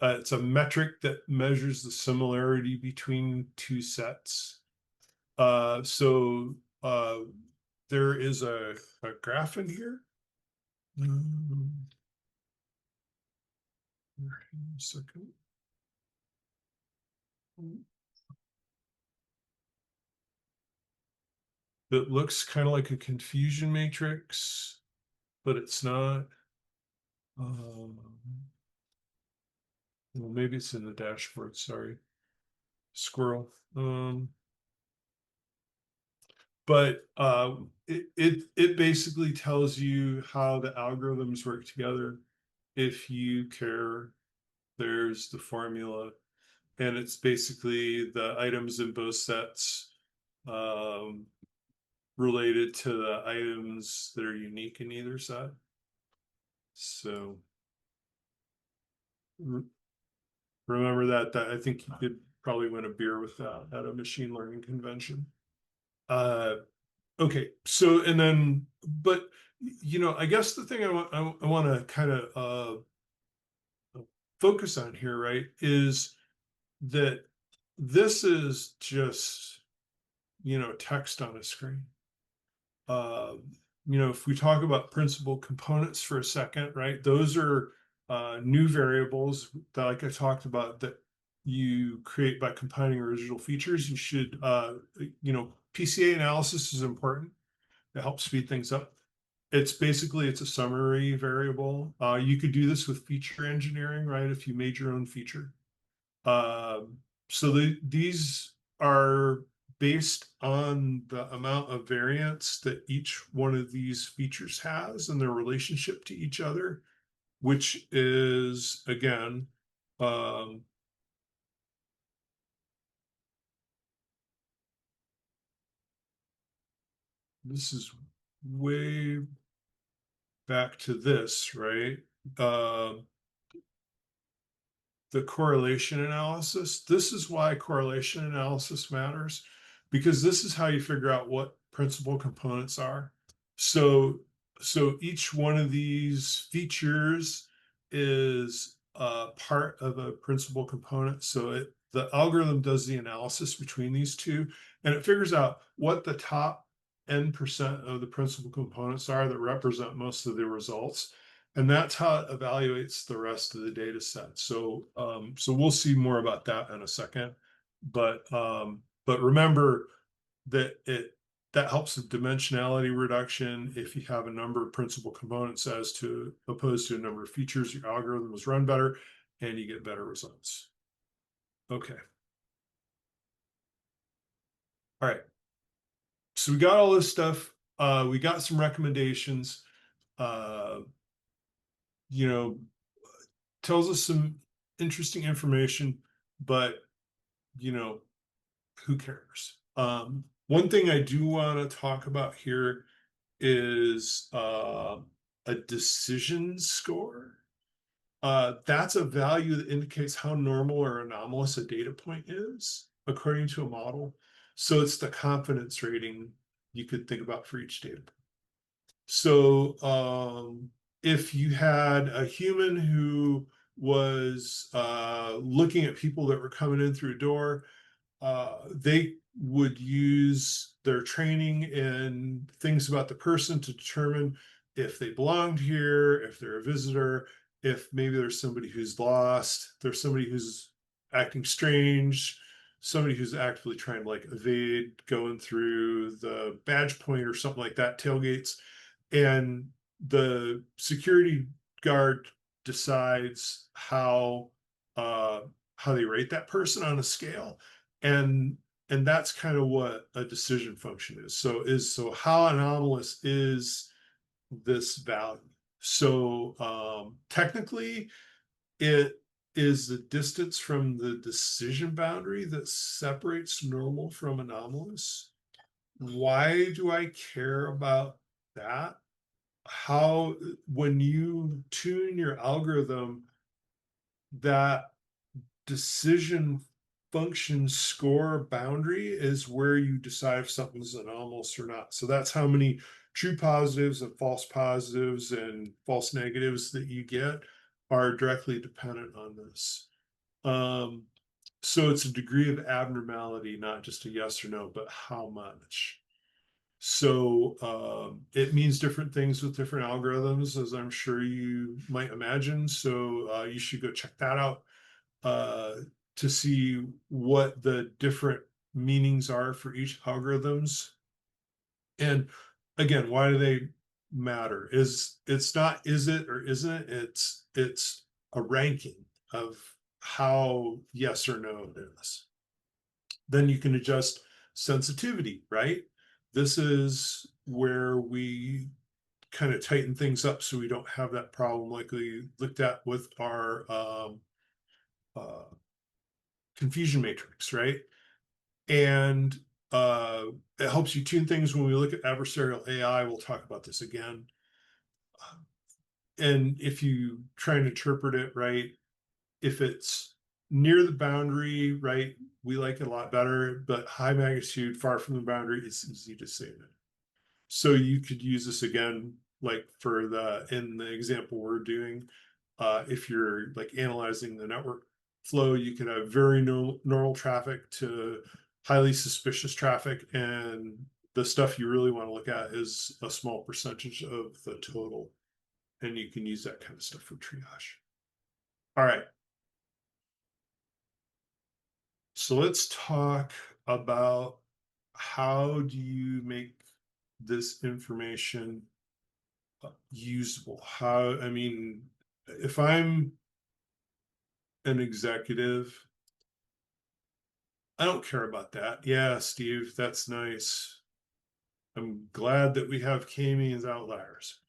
It's a metric that measures the similarity between two sets. So there is a graph in here. Um, a second. It looks kind of like a confusion matrix, but it's not. Um, well, maybe it's in the dashboard. Sorry, squirrel. But it basically tells you how the algorithms work together. If you care, there's the formula, and it's basically the items in both sets um, related to the items that are unique in either set. So remember that I think you could probably win a beer with that at a machine learning convention. Uh, okay, so and then, but I guess the thing I want to kind of focus on here, right, is that this is just text on a screen. Uh, if we talk about principal components for a second, right, those are new variables that, like I talked about, that you create by combining original features. You should, PCA analysis is important. It helps speed things up. It's a summary variable. You could do this with feature engineering, right? If you made your own feature. These are based on the amount of variance that each one of these features has and their relationship to each other, which is again, um, this is way back to this, right? Uh, the correlation analysis. This is why correlation analysis matters, because this is how you figure out what principal components are. So so each one of these features is part of a principal component. So the algorithm does the analysis between these two, and it figures out what the top n% of the principal components are that represent most of the results. And that's how it evaluates the rest of the data set. So we'll see more about that in a second. But remember that it that helps with dimensionality reduction. If you have a number of principal components as to opposed to a number of features, your algorithm is run better and you get better results. Okay. All right. So we got all this stuff. We got some recommendations. Uh, you know, tells us some interesting information, but you know, who cares? One thing I do want to talk about here is a decision score. That's a value that indicates how normal or anomalous a data point is according to a model. So it's the confidence rating you could think about for each data point. So if you had a human who was looking at people that were coming in through a door, they would use their training and things about the person to determine if they belonged here, if they're a visitor, if maybe there's somebody who's lost, there's somebody who's acting strange, somebody who's actively trying to like evade going through the badge point or something like that, tailgates. And the security guard decides uh, how they rate that person on a scale, and and that's kind of what a decision function is. So how anomalous is this value? So technically, it is the distance from the decision boundary that separates normal from anomalous. Why do I care about that? How, when you tune your algorithm, that decision function score boundary is where you decide if something's anomalous or not. So that's how many true positives and false positives and false negatives that you get are directly dependent on this. Um, so it's a degree of abnormality, not just a yes or no, but how much. So it means different things with different algorithms, as I'm sure you might imagine. So you should go check that out uh, to see what the different meanings are for each algorithms. And again, why do they matter? Is it's not is it or isn't it? It's a ranking of how yes or no it is. Then you can adjust sensitivity, right? This is where we kind of tighten things up so we don't have that problem like we looked at with our uh, confusion matrix, right? And it helps you tune things when we look at adversarial AI. We'll talk about this again. And if you try and interpret it right, if it's near the boundary, right, we like it a lot better, but high magnitude, far from the boundary, it's easy to say that. So you could use this again, like for the in the example we're doing. If you're like analyzing the network flow, you can have very normal traffic to highly suspicious traffic, and the stuff you really want to look at is a small percentage of the total, and you can use that kind of stuff for triage. All right, so let's talk about how do you make this information usable. I mean, if I'm an executive, I don't care about that. Yeah, Steve, that's nice. I'm glad that we have k-means outliers.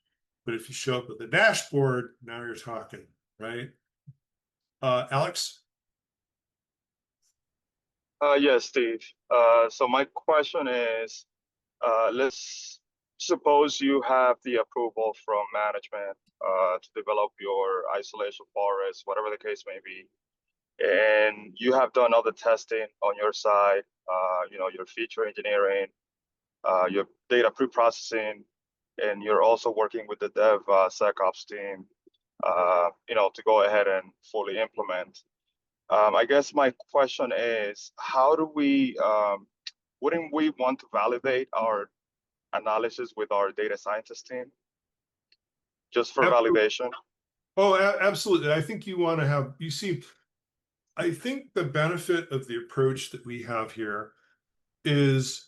But if you show up with the dashboard, now you're talking, right? Alex? Yes, Steve. So my question is, let's suppose you have the approval from management to develop your isolation forest, whatever the case may be, and you have done all the testing on your side, your feature engineering, your data pre-processing, and you're also working with the dev SecOps team, to go ahead and fully implement. I guess my question is, how do we, wouldn't we want to validate our analysis with our data scientist team just for Absolutely. validation? Oh, absolutely. I think you want to have, you see, I think the benefit of the approach that we have here is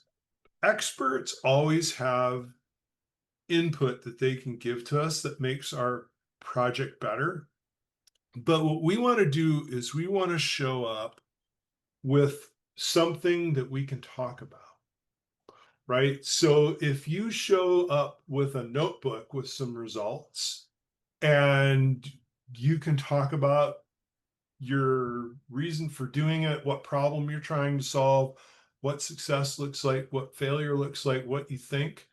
experts always have input that they can give to us that makes our project better. But what we want to do is we want to show up with something that we can talk about, right? So if you show up with a notebook with some results and you can talk about your reason for doing it, what problem you're trying to solve, what success looks like, what failure looks like, what you think,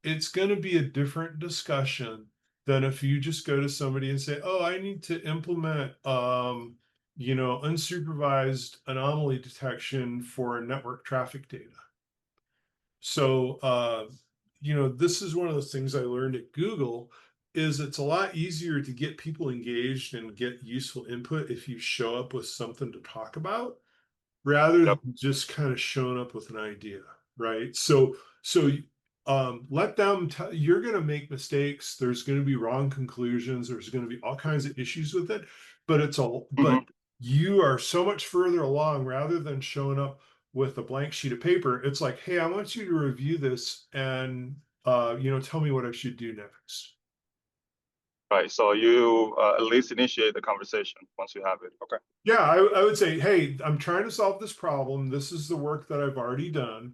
it's going to be a different discussion than if you just go to somebody and say, "Oh, I need to implement, unsupervised anomaly detection for network traffic data." So, this is one of those things I learned at Google is it's a lot easier to get people engaged and get useful input if you show up with something to talk about rather Yep. than just kind of showing up with an idea, right? So let them you're going to make mistakes, there's going to be wrong conclusions, there's going to be all kinds of issues with it, but but Hmm. you are so much further along rather than showing up with a blank sheet of paper. It's like, hey, I want you to review this and tell me what I should do next. Right. So you at least initiate the conversation once you have it. Okay. Yeah, I would say, hey, I'm trying to solve this problem. This is the work that I've already done.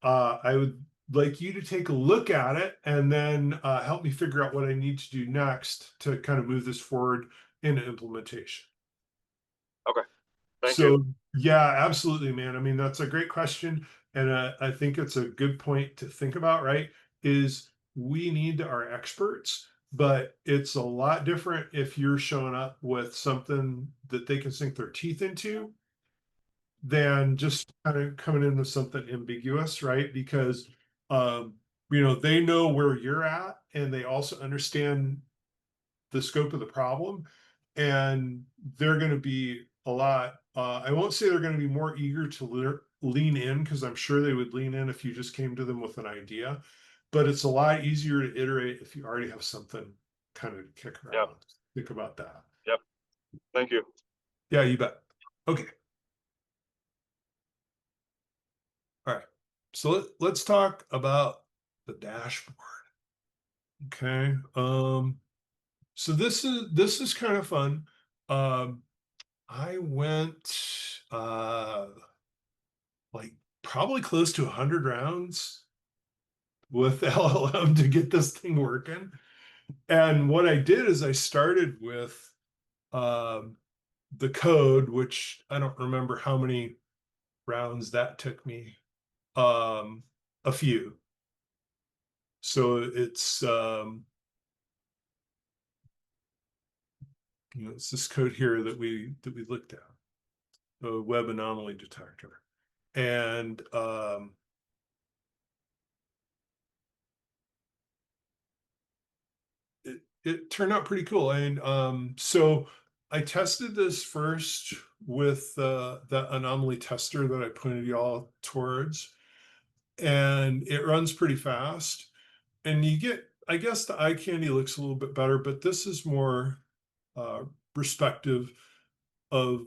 I would like you to take a look at it and then help me figure out what I need to do next to kind of move this forward into implementation. Okay. Thank you. So, yeah, absolutely, man. I mean, that's a great question. And I think it's a good point to think about, right? Is we need our experts, but it's a lot different if you're showing up with something that they can sink their teeth into than just kind of coming in with something ambiguous, right? Because they know where you're at and they also understand the scope of the problem, and they're going to be a lot. I won't say they're going to be more eager to lean in because I'm sure they would lean in if you just came to them with an idea, but it's a lot easier to iterate if you already have something kind of to kick Yep. around. Think about that. Yep. Thank you. Yeah, you bet. Okay. All right. So let's talk about the dashboard. Okay. So this is kind of fun. Um, I went like probably close to 100 rounds with LLM to get this thing working. And what I did is I started with um, the code, which I don't remember how many rounds that took me. A few. So it's this code here that we looked at, the web anomaly detector. And it turned out pretty cool. And so I tested this first with the anomaly tester that I pointed y'all towards, and it runs pretty fast. And you get, I guess the eye candy looks a little bit better, but this is more uh, respective of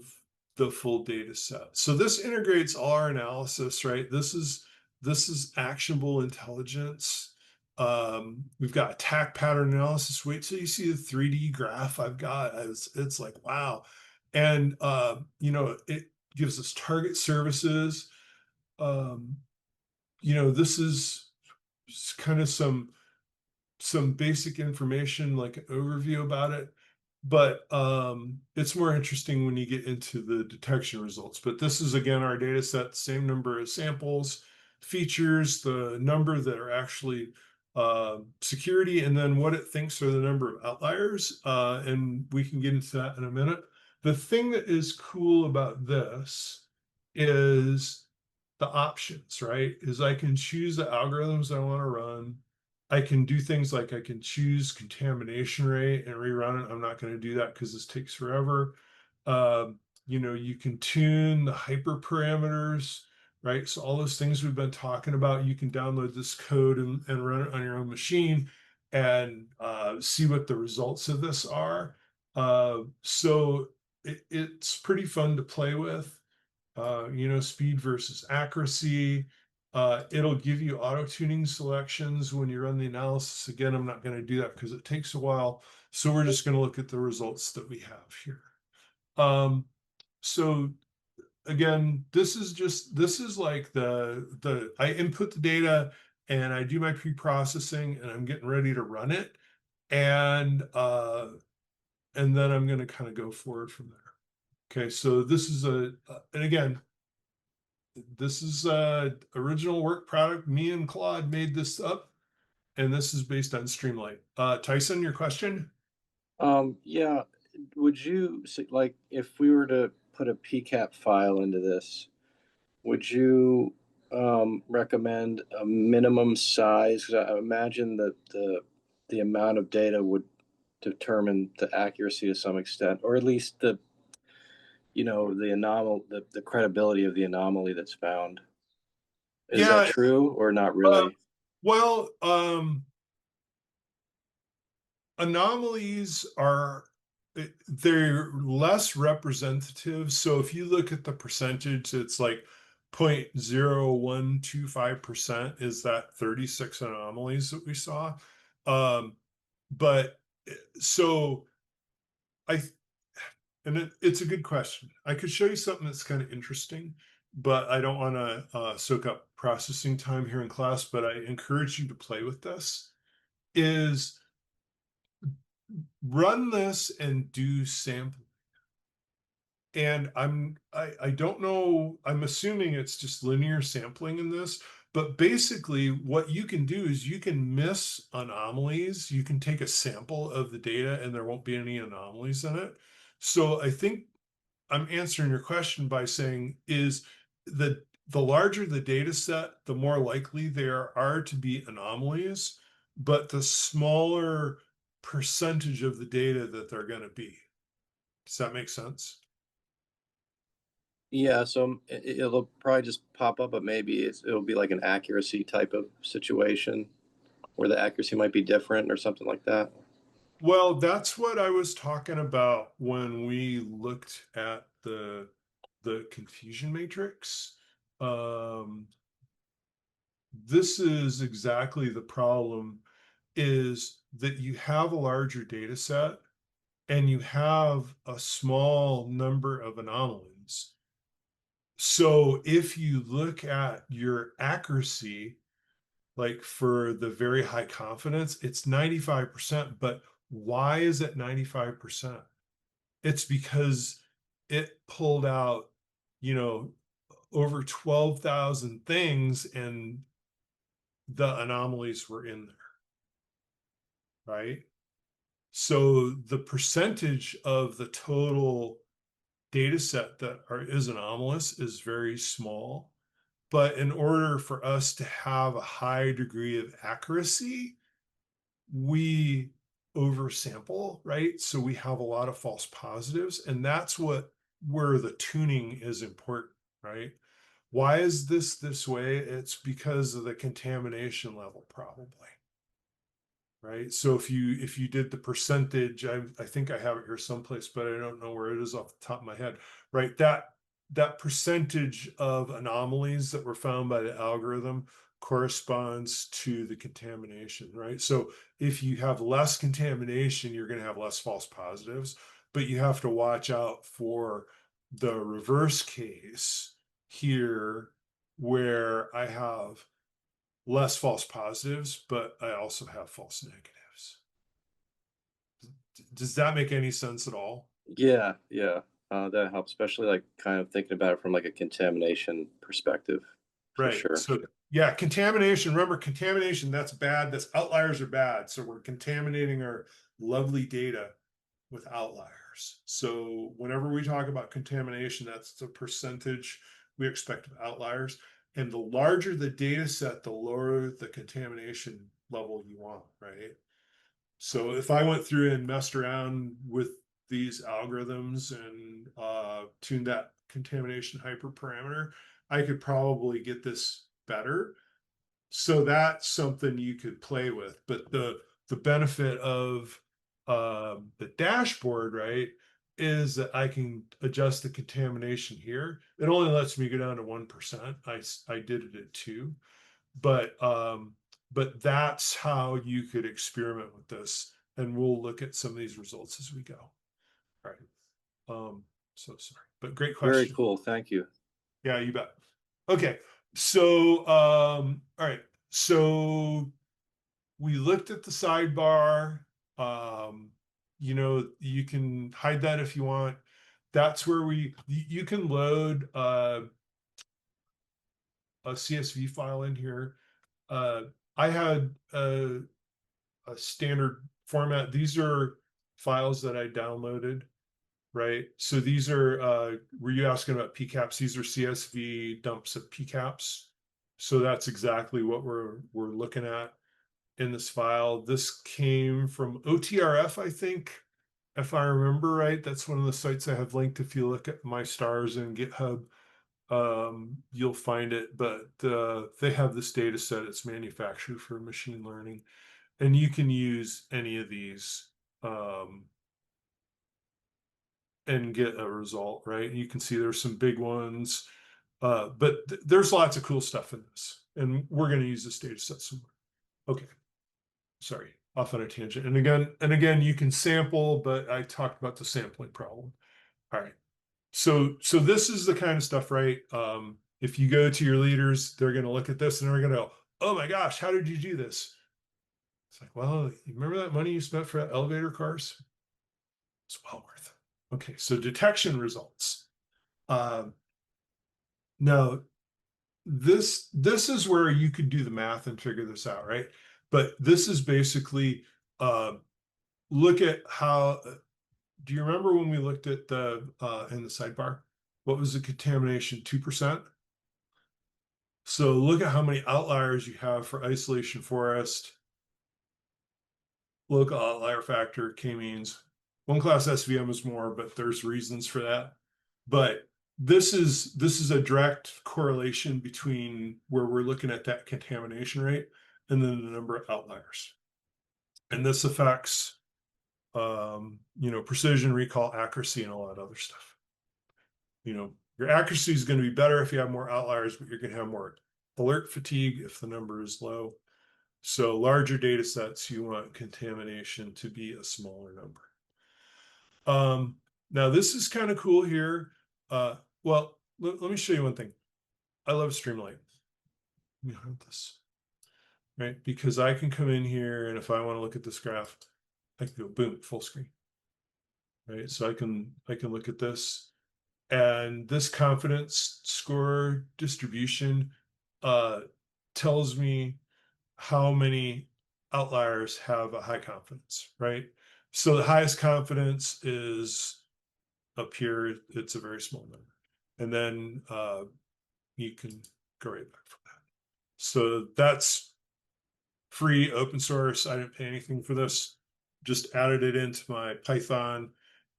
the full data set. So this integrates all our analysis, right? This is actionable intelligence. We've got attack pattern analysis. Wait till you see the 3D graph I've got. It's like, wow. And it gives us target services. Um, this is kind of some basic information, like an overview about it, but it's more interesting when you get into the detection results. But this is again our data set, same number of samples, features, the number that are actually security, and then what it thinks are the number of outliers. And we can get into that in a minute. The thing that is cool about this is the options, right? Is I can choose the algorithms I want to run. I can do things like I can choose contamination rate and rerun it. I'm not going to do that because this takes forever. You can tune the hyperparameters, right? So all those things we've been talking about, you can download this code and run it on your own machine and see what the results of this are. So it's pretty fun to play with. Speed versus accuracy. It'll give you auto tuning selections when you run the analysis. Again, I'm not going to do that because it takes a while. So we're just going to look at the results that we have here. So again, this is like I input the data and I do my pre-processing and I'm getting ready to run it. And then I'm going to kind of go forward from there. Okay, so this is and again, this is original work product. Me and Claude made this up, and this is based on Streamlight. Tyson, your question? Yeah, would you like if we were to put a PCAP file into this, would you recommend a minimum size? Because I imagine that the amount of data would determine the accuracy to some extent, or at least the credibility of the anomaly that's found. Is that Yeah. true or not Uh, really? well, anomalies they're less representative. So if you look at the percentage, it's like 0.0125% is that 36 anomalies that we saw. But so I it's a good question. I could show you something that's kind of interesting, but I don't want to soak up processing time here in class. But I encourage you to play with this. Is run this and do sample. And I don't know, I'm assuming it's just linear sampling in this, but basically what you can do is you can miss anomalies. You can take a sample of the data and there won't be any anomalies in it. So I think I'm answering your question by saying is the larger the data set, the more likely there are to be anomalies, but the smaller percentage of the data that they're going to be. Does that make sense? Yeah, so it'll probably just pop up, but maybe it'll be like an accuracy type of situation where the accuracy might be different or something like that. Well, that's what I was talking about when we looked at the confusion matrix. This is exactly the problem, is that you have a larger data set and you have a small number of anomalies. So if you look at your accuracy, like for the very high confidence, it's 95%. But why is it 95%? It's because it pulled out, you know, over 12,000 things and the anomalies were in there, right? So the percentage of the total data set that is anomalous is very small. But in order for us to have a high degree of accuracy, we oversample, right? So we have a lot of false positives, and that's where the tuning is important, right? Why is this way? It's because of the contamination level, probably. Right. So if you did the percentage, I think I have it here someplace, but I don't know where it is off the top of my head. Right. That percentage of anomalies that were found by the algorithm corresponds to the contamination, right? So if you have less contamination, you're going to have less false positives, but you have to watch out for the reverse case here where I have less false positives, but I also have false negatives. Does that make any sense at all? Yeah, yeah, that helps, especially like kind of thinking about it from like a contamination perspective, for Right. sure. So yeah, contamination. Remember, contamination, that's bad. That's outliers are bad. So we're contaminating our lovely data with outliers. So whenever we talk about contamination, that's the percentage we expect of outliers. And the larger the data set, the lower the contamination level you want, right? So if I went through and messed around with these algorithms and tuned that contamination hyperparameter, I could probably get this better. So that's something you could play with. But the benefit of the dashboard, right, is that I can adjust the contamination here. It only lets me go down to 1%. I did it at 2, but that's how you could experiment with this. And we'll look at some of these results as we go. All right. So sorry, but great Very question. cool. Thank you. Yeah, you bet. Okay. So, all right. So we looked at the sidebar. You know, you can hide that if you want. That's where you can load a CSV file in here. I had a standard format. These are files that I downloaded, right? So these are, were you asking about PCAPs? These are CSV dumps of PCAPs. So that's exactly what we're looking at in this file. This came from OTRF, I think, if I remember right. That's one of the sites I have linked. If you look at my stars in GitHub, you'll find it. But they have this data set. It's manufactured for machine learning. And you can use any of these and get a result, right? You can see there's some big ones, but there's lots of cool stuff in this. And we're going to use this data set somewhere. Okay. Sorry, off on a tangent. And again, you can sample, but I talked about the sampling problem. All right. So this is the kind of stuff, right? If you go to your leaders, they're going to look at this and they're going to go, oh my gosh, how did you do this? It's like, well, you remember that money you spent for elevator cars? It's well worth it. Okay, so detection results. Now, this is where you could do the math and figure this out, right? But this is basically look at how. Do you remember when we looked at the in the sidebar? What was the contamination? 2%. So look at how many outliers you have for isolation forest, local outlier factor, k-means. One class SVM is more, but there's reasons for that. But this is a direct correlation between where we're looking at that contamination rate and then the number of outliers. And this affects you know, precision, recall, accuracy, and a lot of other stuff. You know, your accuracy is going to be better if you have more outliers, but you're going to have more alert fatigue if the number is low. So larger data sets, you want contamination to be a smaller number. Now this is kind of cool here. Well, let me show you one thing. I love Streamlight. Let me hide this, right? Because I can come in here and if I want to look at this graph, I can go boom, full screen, right? So I can look at this, and this confidence score distribution tells me how many outliers have a high confidence, right? So the highest confidence is up here. It's a very small number. And then you can go right back from that. So that's free, open source. I didn't pay anything for this. Just added it into my Python.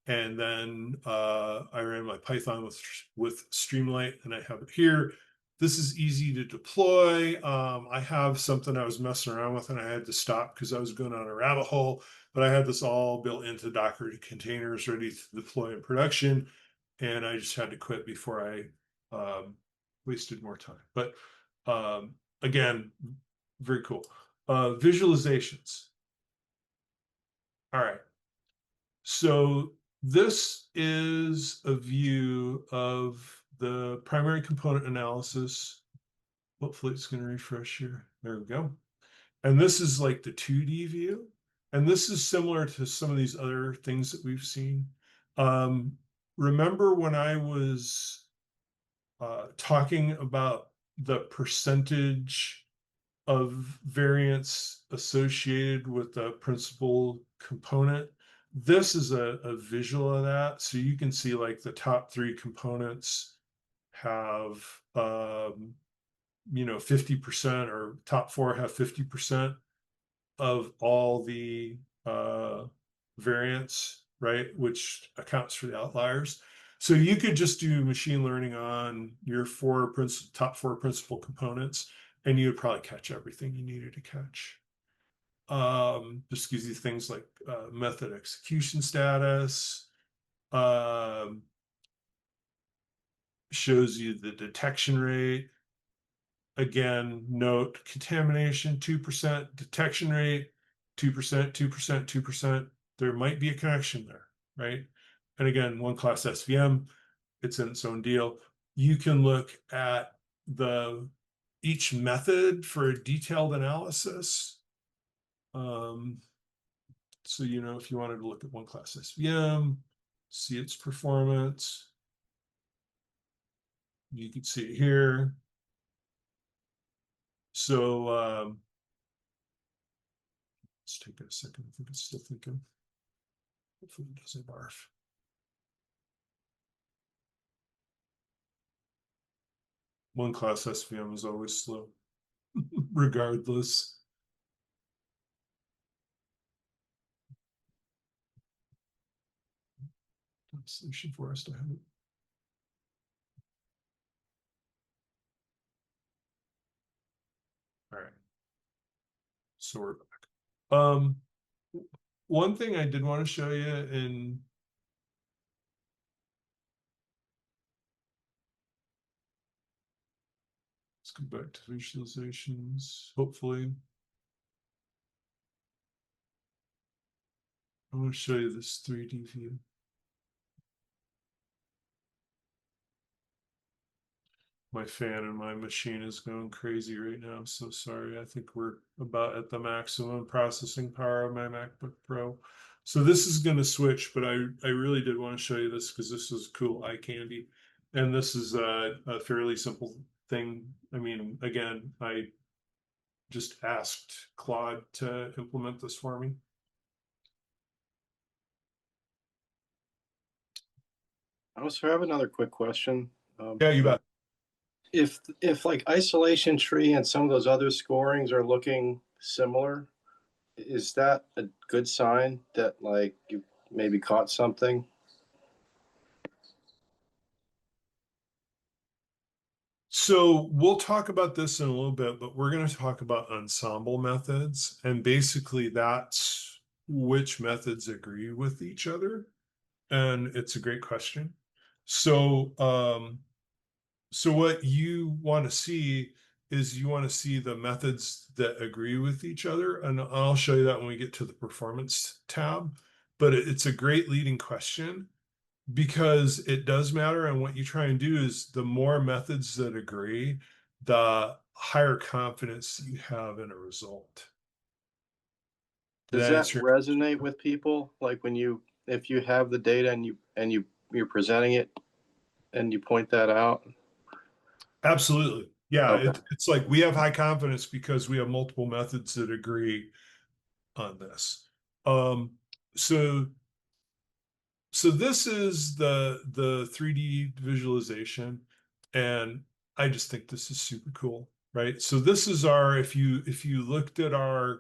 And then I ran my Python with Streamlight, and I have it here. This is easy to deploy. I have something I was messing around with and I had to stop because I was going on a rabbit hole, but I had this all built into Docker containers ready to deploy in production. And I just had to quit before I wasted more time. But again, very cool. Visualizations. All right. So this is a view of the primary component analysis. Hopefully it's going to refresh here. There we go. And this is like the 2D view. And this is similar to some of these other things that we've seen. Remember when I was talking about the percentage of variance associated with the principal component? This is a visual of that. So you can see like the top 3 components have 50% or top 4 have 50% of all the variance, right? Which accounts for the outliers. So you could just do machine learning on your top 4 principal components, and you would probably catch everything you needed to catch. Just gives you things like method execution status, shows you the detection rate. Again, note contamination 2%, detection rate 2%, 2%, 2%. There might be a connection there, right? And again, one class SVM, it's in its own deal. You can look at each method for a detailed analysis. So, if you wanted to look at one class SVM, see its performance, you can see it here. So let's take a second. I think it's still thinking. Hopefully it doesn't barf. One class SVM is always slow, regardless. Solution for us to have it. All right. So we're back. One thing I did want to show you let's go back to visualizations, hopefully. I want to show you this 3D view. My fan and my machine is going crazy right now. I'm so sorry. I think we're about at the maximum processing power of my MacBook Pro. So this is going to switch, but I really did want to show you this because this is cool eye candy. And this is a fairly simple thing. I mean, again, I just asked Claude to implement this for me. I also have another quick question. Yeah, you bet. If like isolation tree and some of those other scorings are looking similar, is that a good sign that like you maybe caught something? So we'll talk about this in a little bit, but we're going to talk about ensemble methods. And basically that's which methods agree with each other. And it's a great question. So, so what you want to see is you want to see the methods that agree with each other. And I'll show you that when we get to the performance tab. But it's a great leading question because it does matter. And what you try and do is the more methods that agree, the higher confidence you have in a result. Does that resonate with people? Like if you have the data and you're presenting it and you point that out? Absolutely. Yeah. Okay. It's like we have high confidence because we have multiple methods that agree on this. So this is the 3D visualization, and I just think this is super cool, right? So this is if you looked at our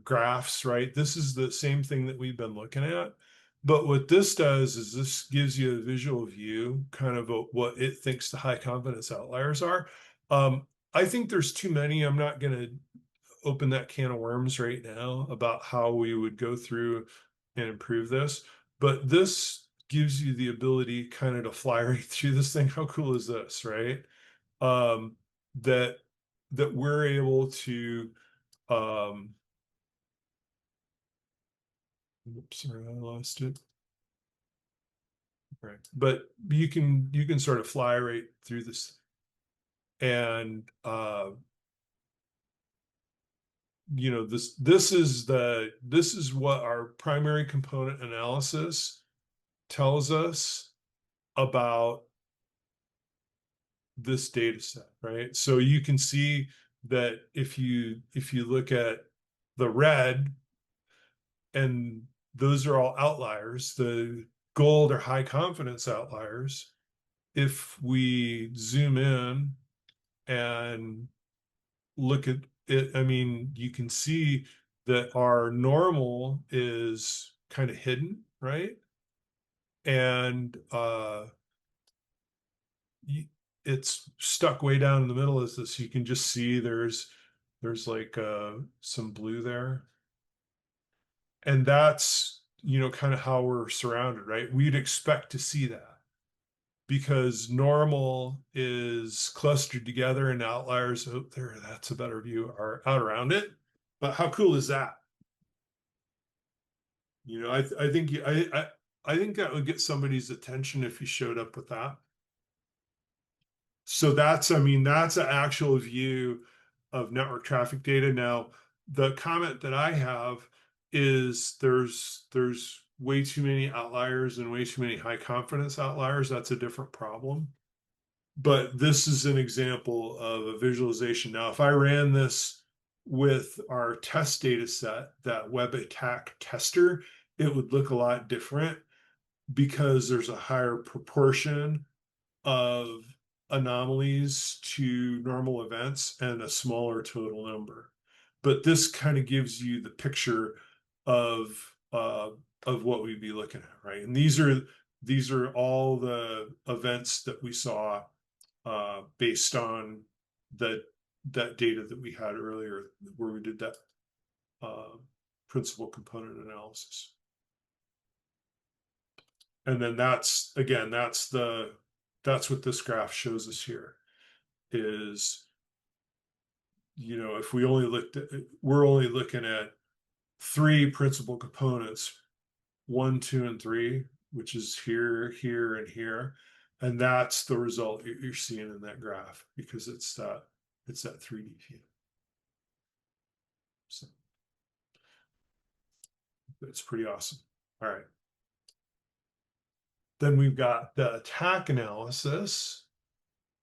graphs, right? This is the same thing that we've been looking at. But what this does is this gives you a visual view, kind of what it thinks the high confidence outliers are. I think there's too many. I'm not going to open that can of worms right now about how we would go through and improve this. But this gives you the ability kind of to fly right through this thing. How cool is this, right? That we're able to oops, sorry, I lost it. Right. But you can sort of fly right through this. And this is what our primary component analysis tells us about this data set, right? So you can see that if you look at the red, and those are all outliers, the gold are high confidence outliers. If we zoom in and look at it. I mean, you can see that our normal is kind of hidden, right? And it's stuck way down in the middle as this. You can just see there's like some blue there. And that's, kind of how we're surrounded, right? We'd expect to see that because normal is clustered together and outliers out there, that's a better view, are out around it. But how cool is that? I think I think that would get somebody's attention if you showed up with that. So I mean, that's an actual view of network traffic data. Now, the comment that I have is there's way too many outliers and way too many high confidence outliers. That's a different problem. But this is an example of a visualization. Now, if I ran this with our test data set, that web attack tester, it would look a lot different because there's a higher proportion of anomalies to normal events and a smaller total number. But this kind of gives you the picture of what we'd be looking at, right? And these are all the events that we saw based on that data that we had earlier, where we did that principal component analysis. And then that's what this graph shows us here is, if we only we're only looking at 3 principal components, 1, 2, and 3, which is here, here, and here. And that's the result you're seeing in that graph because it's that 3D view. So it's pretty awesome. All right. Then we've got the attack analysis,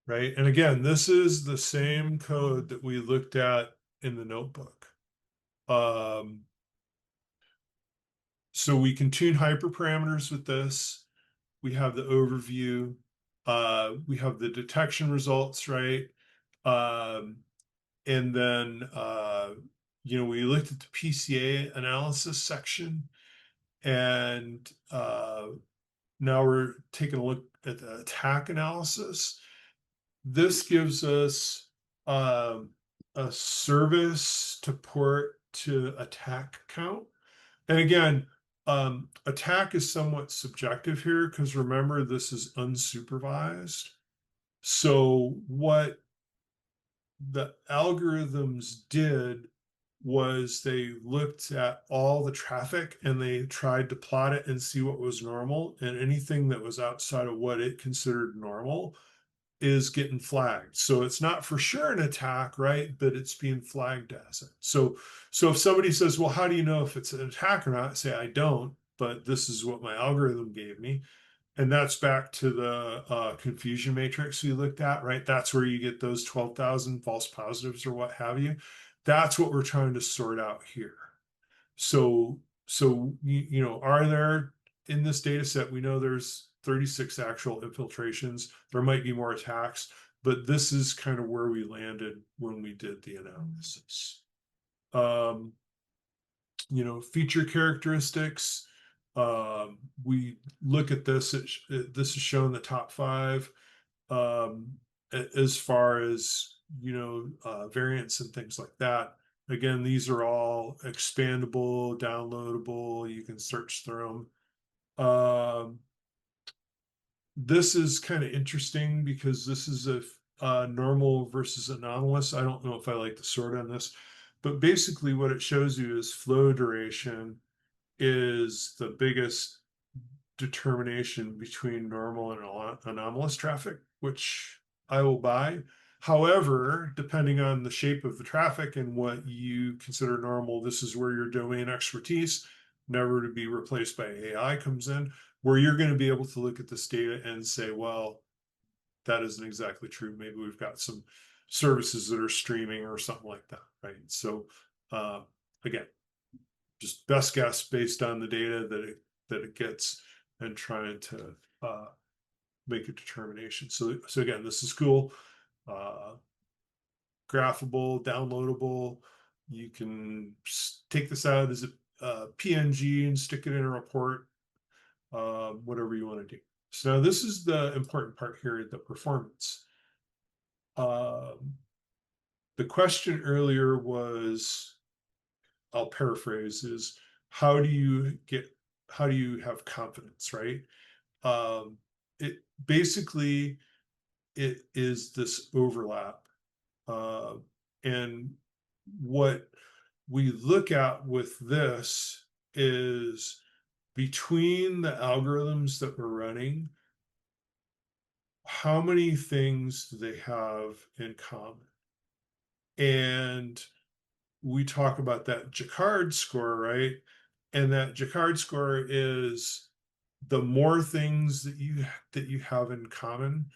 right? And again, this is the same code that we looked at in the notebook. So we can tune hyperparameters with this. We have the overview. We have the detection results, right? And then, we looked at the PCA analysis section, and now we're taking a look at the attack analysis. This gives us a service to port to attack count. And again, attack is somewhat subjective here because remember, this is unsupervised. So what the algorithms did was they looked at all the traffic and they tried to plot it and see what was normal. And anything that was outside of what it considered normal is getting flagged. So it's not for sure an attack, right? But it's being flagged as it. So if somebody says, well, how do you know if it's an attack or not? I say, I don't, but this is what my algorithm gave me. And that's back to the confusion matrix we looked at, right? That's where you get those 12,000 false positives or what have you. That's what we're trying to sort out here. So are there, in this data set, we know there's 36 actual infiltrations. There might be more attacks, but this is kind of where we landed when we did the analysis. Feature characteristics. We look at this. This is showing the top 5 as far as variants and things like that. Again, these are all expandable, downloadable. You can search through them. This is kind of interesting because this is a normal versus anomalous. I don't know if I like the sort on this, but basically what it shows you is flow duration is the biggest determination between normal and anomalous traffic, which I will buy. However, depending on the shape of the traffic and what you consider normal, this is where your domain expertise, never to be replaced by AI, comes in, where you're going to be able to look at this data and say, well, that isn't exactly true. Maybe we've got some services that are streaming or something like that, right? So again, just best guess based on the data that it gets and trying to make a determination. So again, this is cool. graphable, downloadable. You can take this out as a PNG and stick it in a report, whatever you want to do. So now this is the important part here, the performance. The question earlier was, I'll paraphrase, is how do you have confidence, right? It basically, it is this overlap. And what we look at with this is between the algorithms that we're running, how many things do they have in common? And we talk about that Jacquard score, right? And that Jacquard score is the more things that you have in common,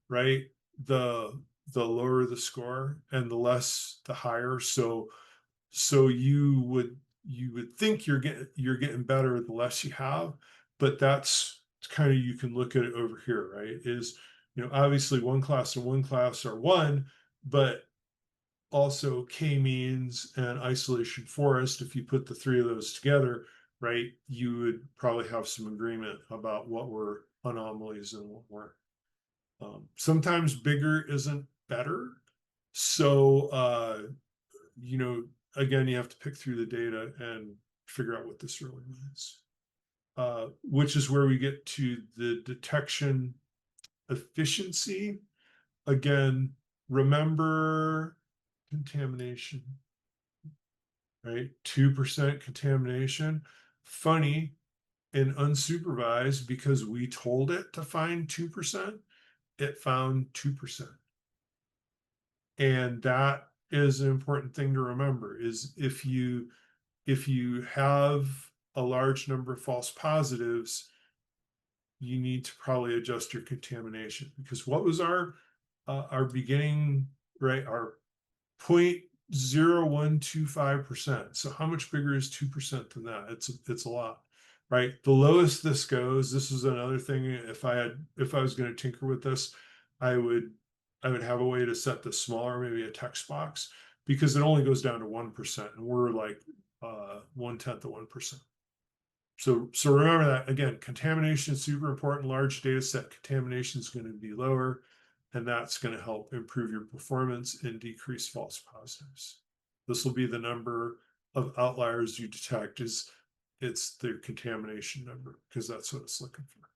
right? The lower the score, and the less the higher. So you would think you're getting better the less you have, but that's kind of, you can look at it over here, right? Is, obviously one class and one class are one, but also k-means and isolation forest, if you put the three of those together, right, you would probably have some agreement about what were anomalies and what weren't. Sometimes bigger isn't better. So, again, you have to pick through the data and figure out what this really means, which is where we get to the detection efficiency. Again, remember contamination, right? 2% contamination. Funny, in unsupervised, because we told it to find 2%, it found 2%. And that is an important thing to remember, is if you have a large number of false positives, you need to probably adjust your contamination, because what was our beginning, right? Our 0.0125%. So how much bigger is 2% than that? It's a lot, right? The lowest this goes, this is another thing. If I was going to tinker with this, I would have a way to set this smaller, maybe a text box, because it only goes down to 1%, and we're like 1/10 of 1%. So remember that, again, contamination is super important. Large data set contamination is going to be lower, and that's going to help improve your performance and decrease false positives. This will be the number of outliers you detect. It's their contamination number, because that's what it's looking for.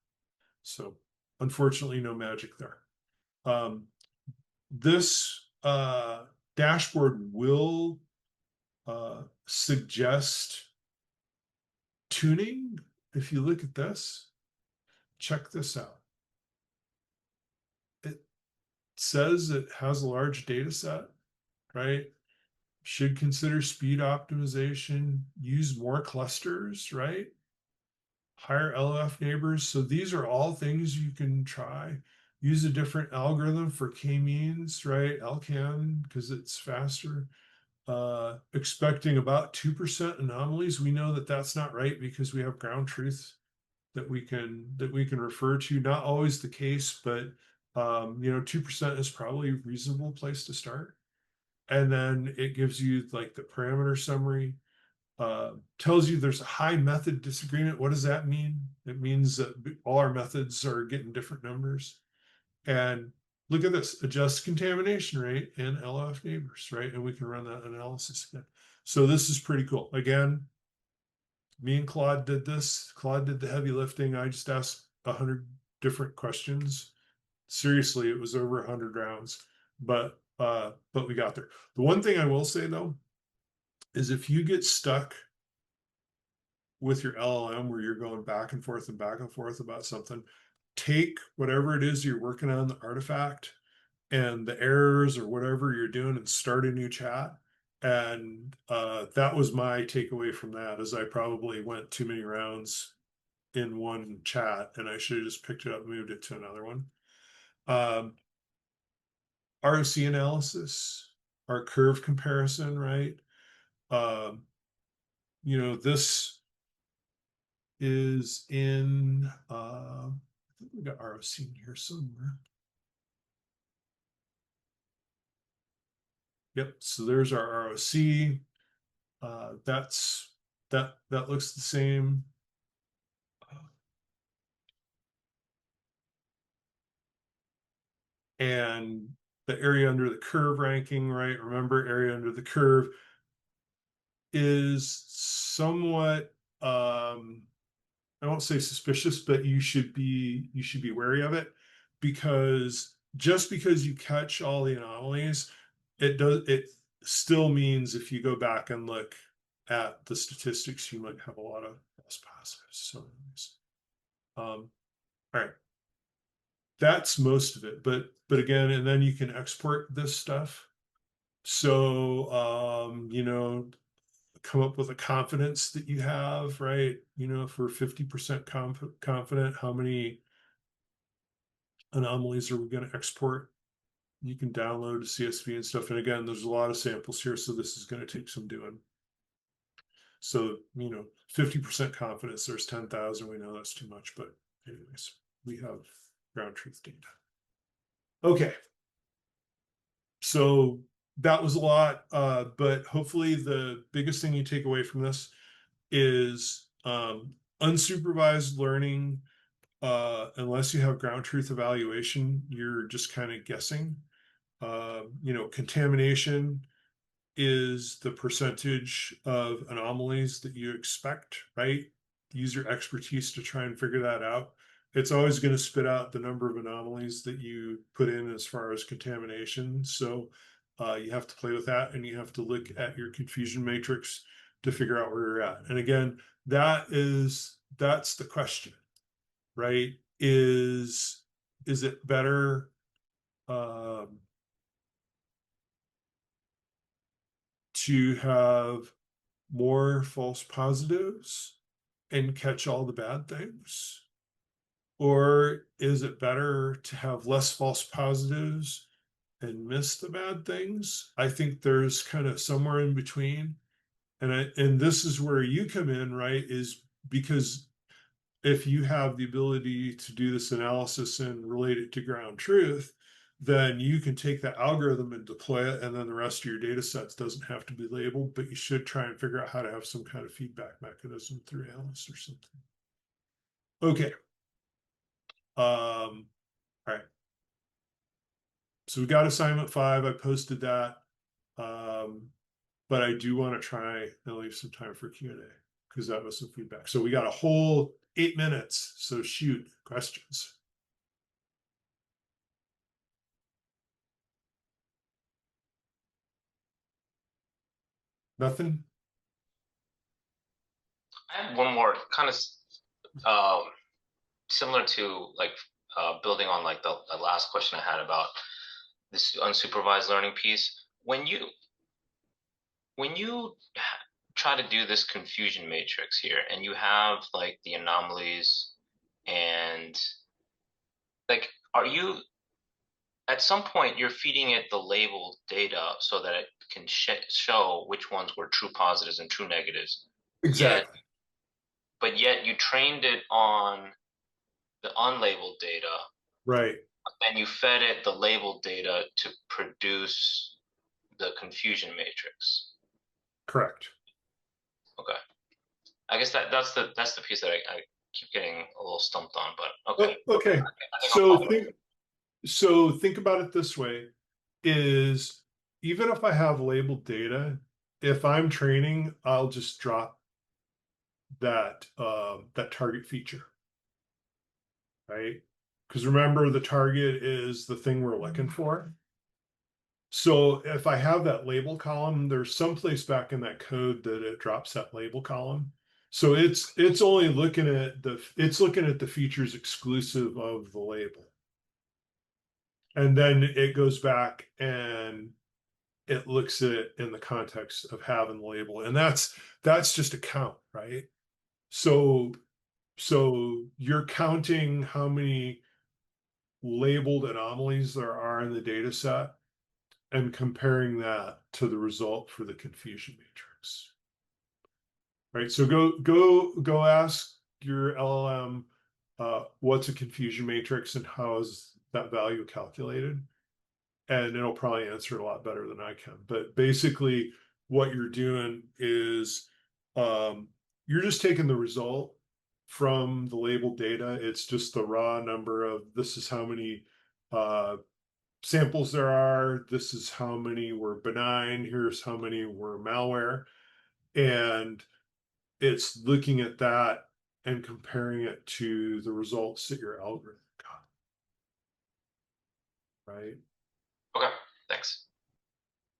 So unfortunately, no magic there. This dashboard will suggest tuning. If you look at this, check this out. It says it has a large data set, right? Should consider speed optimization, use more clusters, right? Higher LF neighbors. So these are all things you can try. Use a different algorithm for k-means, right? LCAN, because it's faster. Expecting about 2% anomalies. We know that that's not right, because we have ground truth that we can refer to. Not always the case, but 2% is probably a reasonable place to start. And then it gives you like the parameter summary, tells you there's a high method disagreement. What does that mean? It means that all our methods are getting different numbers. And look at this, adjust contamination rate and LF neighbors, right? And we can run that analysis again. So this is pretty cool. Again, me and Claude did this. Claude did the heavy lifting. I just asked 100 different questions. Seriously, it was over 100 rounds, but we got there. The one thing I will say though, is if you get stuck with your LLM where you're going back and forth about something, take whatever it is you're working on, the artifact and the errors or whatever you're doing, and start a new chat. And that was my takeaway from that, is I probably went too many rounds in one chat, and I should have just picked it up and moved it to another one. ROC analysis, our curve comparison, right? This is in, I think we got ROC in here somewhere. Yep. So there's our ROC. That looks the same. And the area under the curve ranking, right? Remember, area under the curve is somewhat I won't say suspicious, but you should be wary of it, because just because you catch all the anomalies, it still means if you go back and look at the statistics, you might have a lot of false positives. So all right, that's most of it. But again, and then you can export this stuff. So come up with a confidence that you have, right? If we're 50% confident, how many anomalies are we going to export? You can download a CSV and stuff. And again, there's a lot of samples here, so this is going to take some doing. So, 50% confidence, there's 10,000. We know that's too much, but anyways, we have ground truth data. Okay. So that was a lot, but hopefully the biggest thing you take away from this is unsupervised learning. Unless you have ground truth evaluation, you're just kind of guessing. Contamination is the percentage of anomalies that you expect, right? Use your expertise to try and figure that out. It's always going to spit out the number of anomalies that you put in as far as contamination. So you have to play with that, and you have to look at your confusion matrix to figure out where you're at. And again, that's the question, right? Is it better to have more false positives and catch all the bad things? Or is it better to have less false positives and miss the bad things? I think there's kind of somewhere in between. And this is where you come in, right? Is because if you have the ability to do this analysis and relate it to ground truth, then you can take that algorithm and deploy it, and then the rest of your data sets doesn't have to be labeled, but you should try and figure out how to have some kind of feedback mechanism through Alice or something. Okay. All right. So we got assignment 5. I posted that. But I do want to try and leave some time for Q&A because that was some feedback. So we got a whole 8 minutes. So shoot, questions. Nothing? I have one more kind of similar to like building on like the last question I had about this unsupervised learning piece. When you try to do this confusion matrix here, and you have like the anomalies, and like, are you at some point you're feeding it the labeled data so that it can show which ones were true positives and true negatives. Exactly. But yet you trained it on the unlabeled data. Right. And you fed it the labeled data to produce the confusion matrix. Correct. Okay. I guess that's the piece that I keep getting a little stumped on, but okay. Okay. So think about it this way: is even if I have labeled data, if I'm training, I'll just drop that target feature, right? Because remember, the target is the thing we're looking for. So if I have that label column, there's someplace back in that code that it drops that label column. So it's only looking at the features exclusive of the label. And then it goes back and it looks at it in the context of having the label. And that's just a count, right? So you're counting how many labeled anomalies there are in the data set and comparing that to the result for the confusion matrix. Right. So go ask your LLM what's a confusion matrix and how is that value calculated? and it'll probably answer it a lot better than I can. But basically, what you're doing is you're just taking the result from the labeled data. It's just the raw number of this is how many samples there are. This is how many were benign. Here's how many were malware. And it's looking at that and comparing it to the results that your algorithm got. Right? Okay, thanks.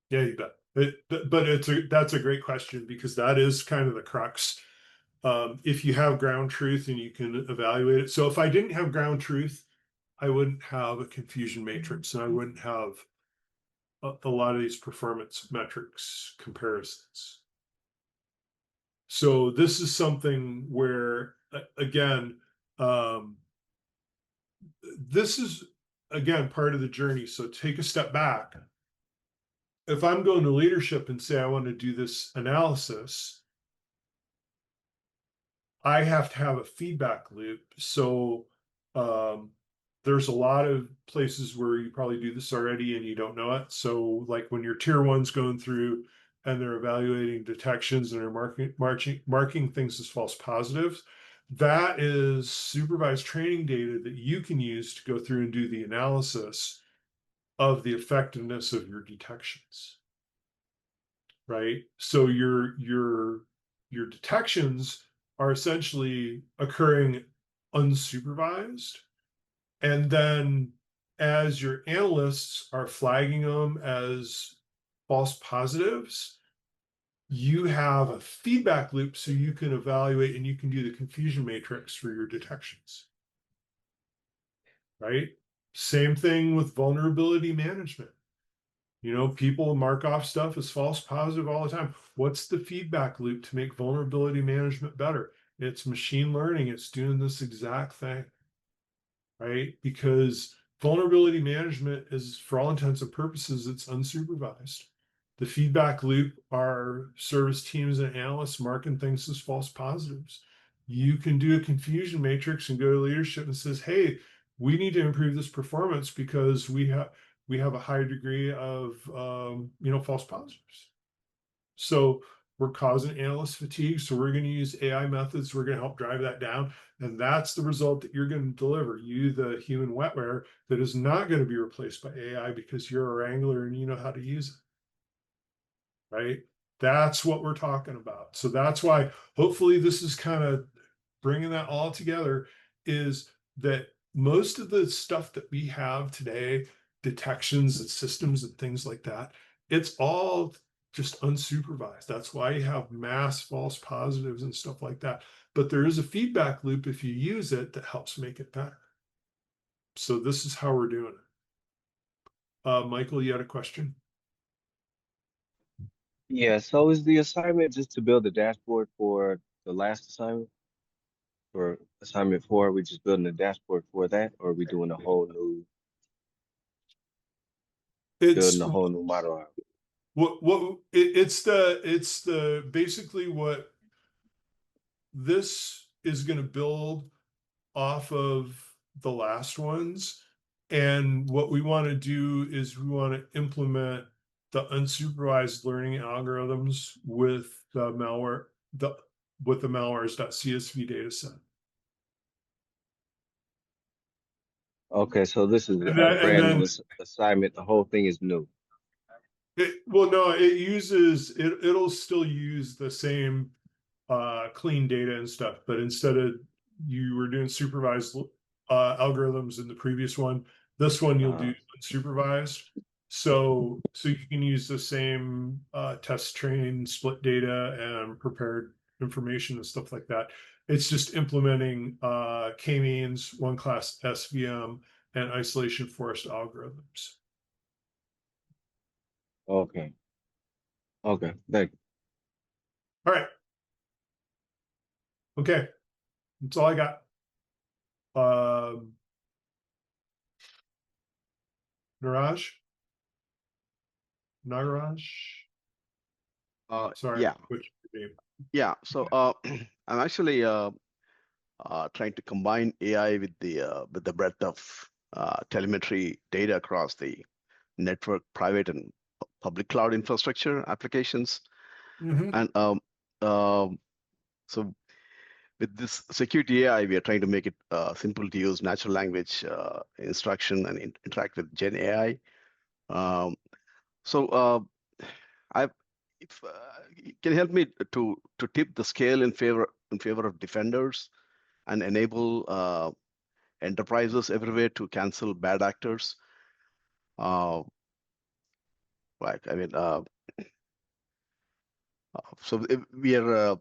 Yeah, you bet. But that's a great question because that is kind of the crux. If you have ground truth and you can evaluate it. So if I didn't have ground truth, I wouldn't have a confusion matrix and I wouldn't have a lot of these performance metrics comparisons. So this is something where, again, this is, again, part of the journey. So take a step back. If I'm going to leadership and say, I want to do this analysis, I have to have a feedback loop. So there's a lot of places where you probably do this already and you don't know it. So like when your tier one's going through and they're evaluating detections and are marking things as false positives, that is supervised training data that you can use to go through and do the analysis of the effectiveness of your detections. Right? So your detections are essentially occurring unsupervised. And then as your analysts are flagging them as false positives, you have a feedback loop so you can evaluate and you can do the confusion matrix for your detections. Right? Same thing with vulnerability management. You know, people mark off stuff as false positive all the time. What's the feedback loop to make vulnerability management better? It's machine learning. It's doing this exact thing, right? Because vulnerability management is, for all intents and purposes, it's unsupervised. The feedback loop are service teams and analysts marking things as false positives. You can do a confusion matrix and go to leadership and says, hey, we need to improve this performance because we have a high degree of false positives. So we're causing analyst fatigue. So we're going to use AI methods. We're going to help drive that down. And that's the result that you're going to deliver. You, the human wetware, that is not going to be replaced by AI because you're a wrangler and you know how to use it. Right? That's what we're talking about. So that's why hopefully this is kind of bringing that all together, is that most of the stuff that we have today, detections and systems and things like that, it's all just unsupervised. That's why you have mass false positives and stuff like that. But there is a feedback loop if you use it that helps make it better. So this is how we're doing it. Michael, you had a question? Yeah, so is the assignment just to build a dashboard for the last assignment? For assignment 4, are we just building a dashboard for that, or are we doing a whole new, It's building a whole new model out? it's the basically what this is going to build off of the last ones. And what we want to do is we want to implement the unsupervised learning algorithms with the malware, with the malwares.csv data set. Okay, so this is And, a that, and brand new then assignment. The whole thing is new. well, no, it'll still use the same clean data and stuff, but instead of you were doing supervised algorithms in the previous one, this one you'll do supervised. So you can use the same test train, split data, and prepared information and stuff like that. It's just implementing k-means, one class SVM, and isolation forest algorithms. Okay. Okay, thank you. All right. Okay. That's all I got. Niraj? Nagaraj? Sorry, Yeah, which name? yeah. So I'm actually trying to combine AI with the breadth of telemetry data across the network, private, and public cloud infrastructure applications. Mhm. And so with this security AI, we are trying to make it simple to use natural language instruction and interact with Gen AI. Um, so I, if can you help me to tip the scale in favor of defenders and enable enterprises everywhere to cancel bad actors? Like I mean, so if we are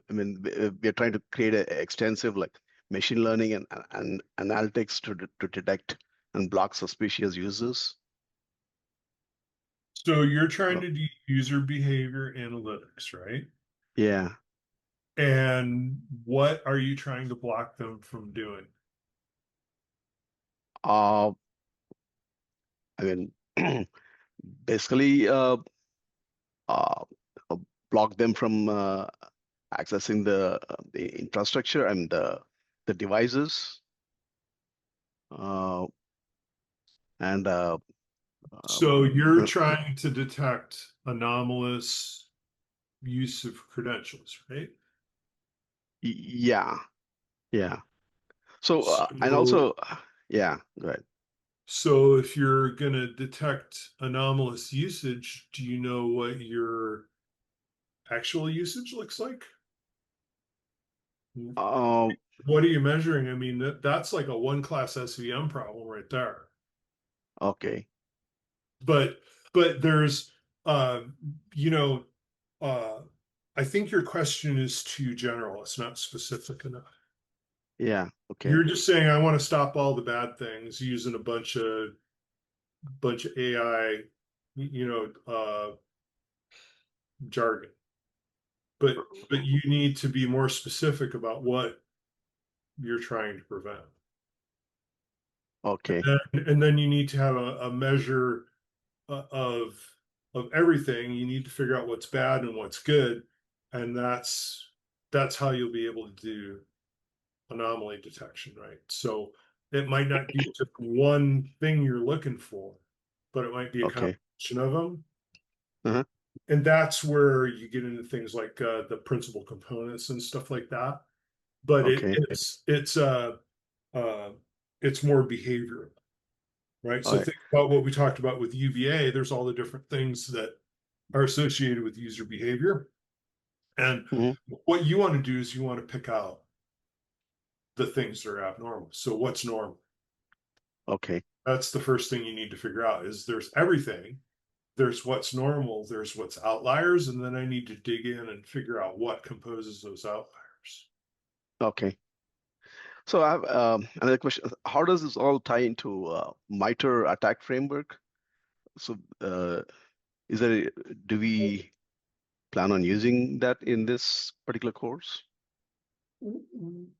I mean, we are trying to create an extensive like machine learning and analytics to detect and block suspicious users. So you're trying So, to do user behavior analytics, right? yeah. And what are you trying to block them from doing? Uh, I mean, basically, uh, uh, block them from accessing the infrastructure and the devices, uh, and So you're uh, trying to detect anomalous use of credentials, right? yeah, yeah. So and So, also, yeah, go ahead. so if you're going to detect anomalous usage, do you know what your actual usage looks like? Um, What are you measuring? I mean, that's like a one class SVM problem right there. okay. But there's um, you know, uh, I think your question is too general. It's not specific enough. Yeah. You're Okay. just saying I want to stop all the bad things using a bunch of AI, jargon. But you need to be more specific about what you're trying to prevent. Okay. And then you need to have a measure of everything. You need to figure out what's bad and what's good, and that's how you'll be able to do anomaly detection, right? So it might not be just one thing you're looking for, but it might be a Okay. combination of them. Uh-huh. And that's where you get into things like the principal components and stuff like that. But Okay. uh, it's more behavioral, right? All So right. think about what we talked about with UBA. There's all the different things that are associated with user behavior. And Hmm. what you want to do is you want to pick out the things that are abnormal. So what's normal? Okay. That's the first thing you need to figure out is there's everything. There's what's normal, there's what's outliers, and then I need to dig in and figure out what composes those outliers. Okay. So I have another question. How does this all tie into MITRE attack framework? So is there do we plan on using that in this particular course?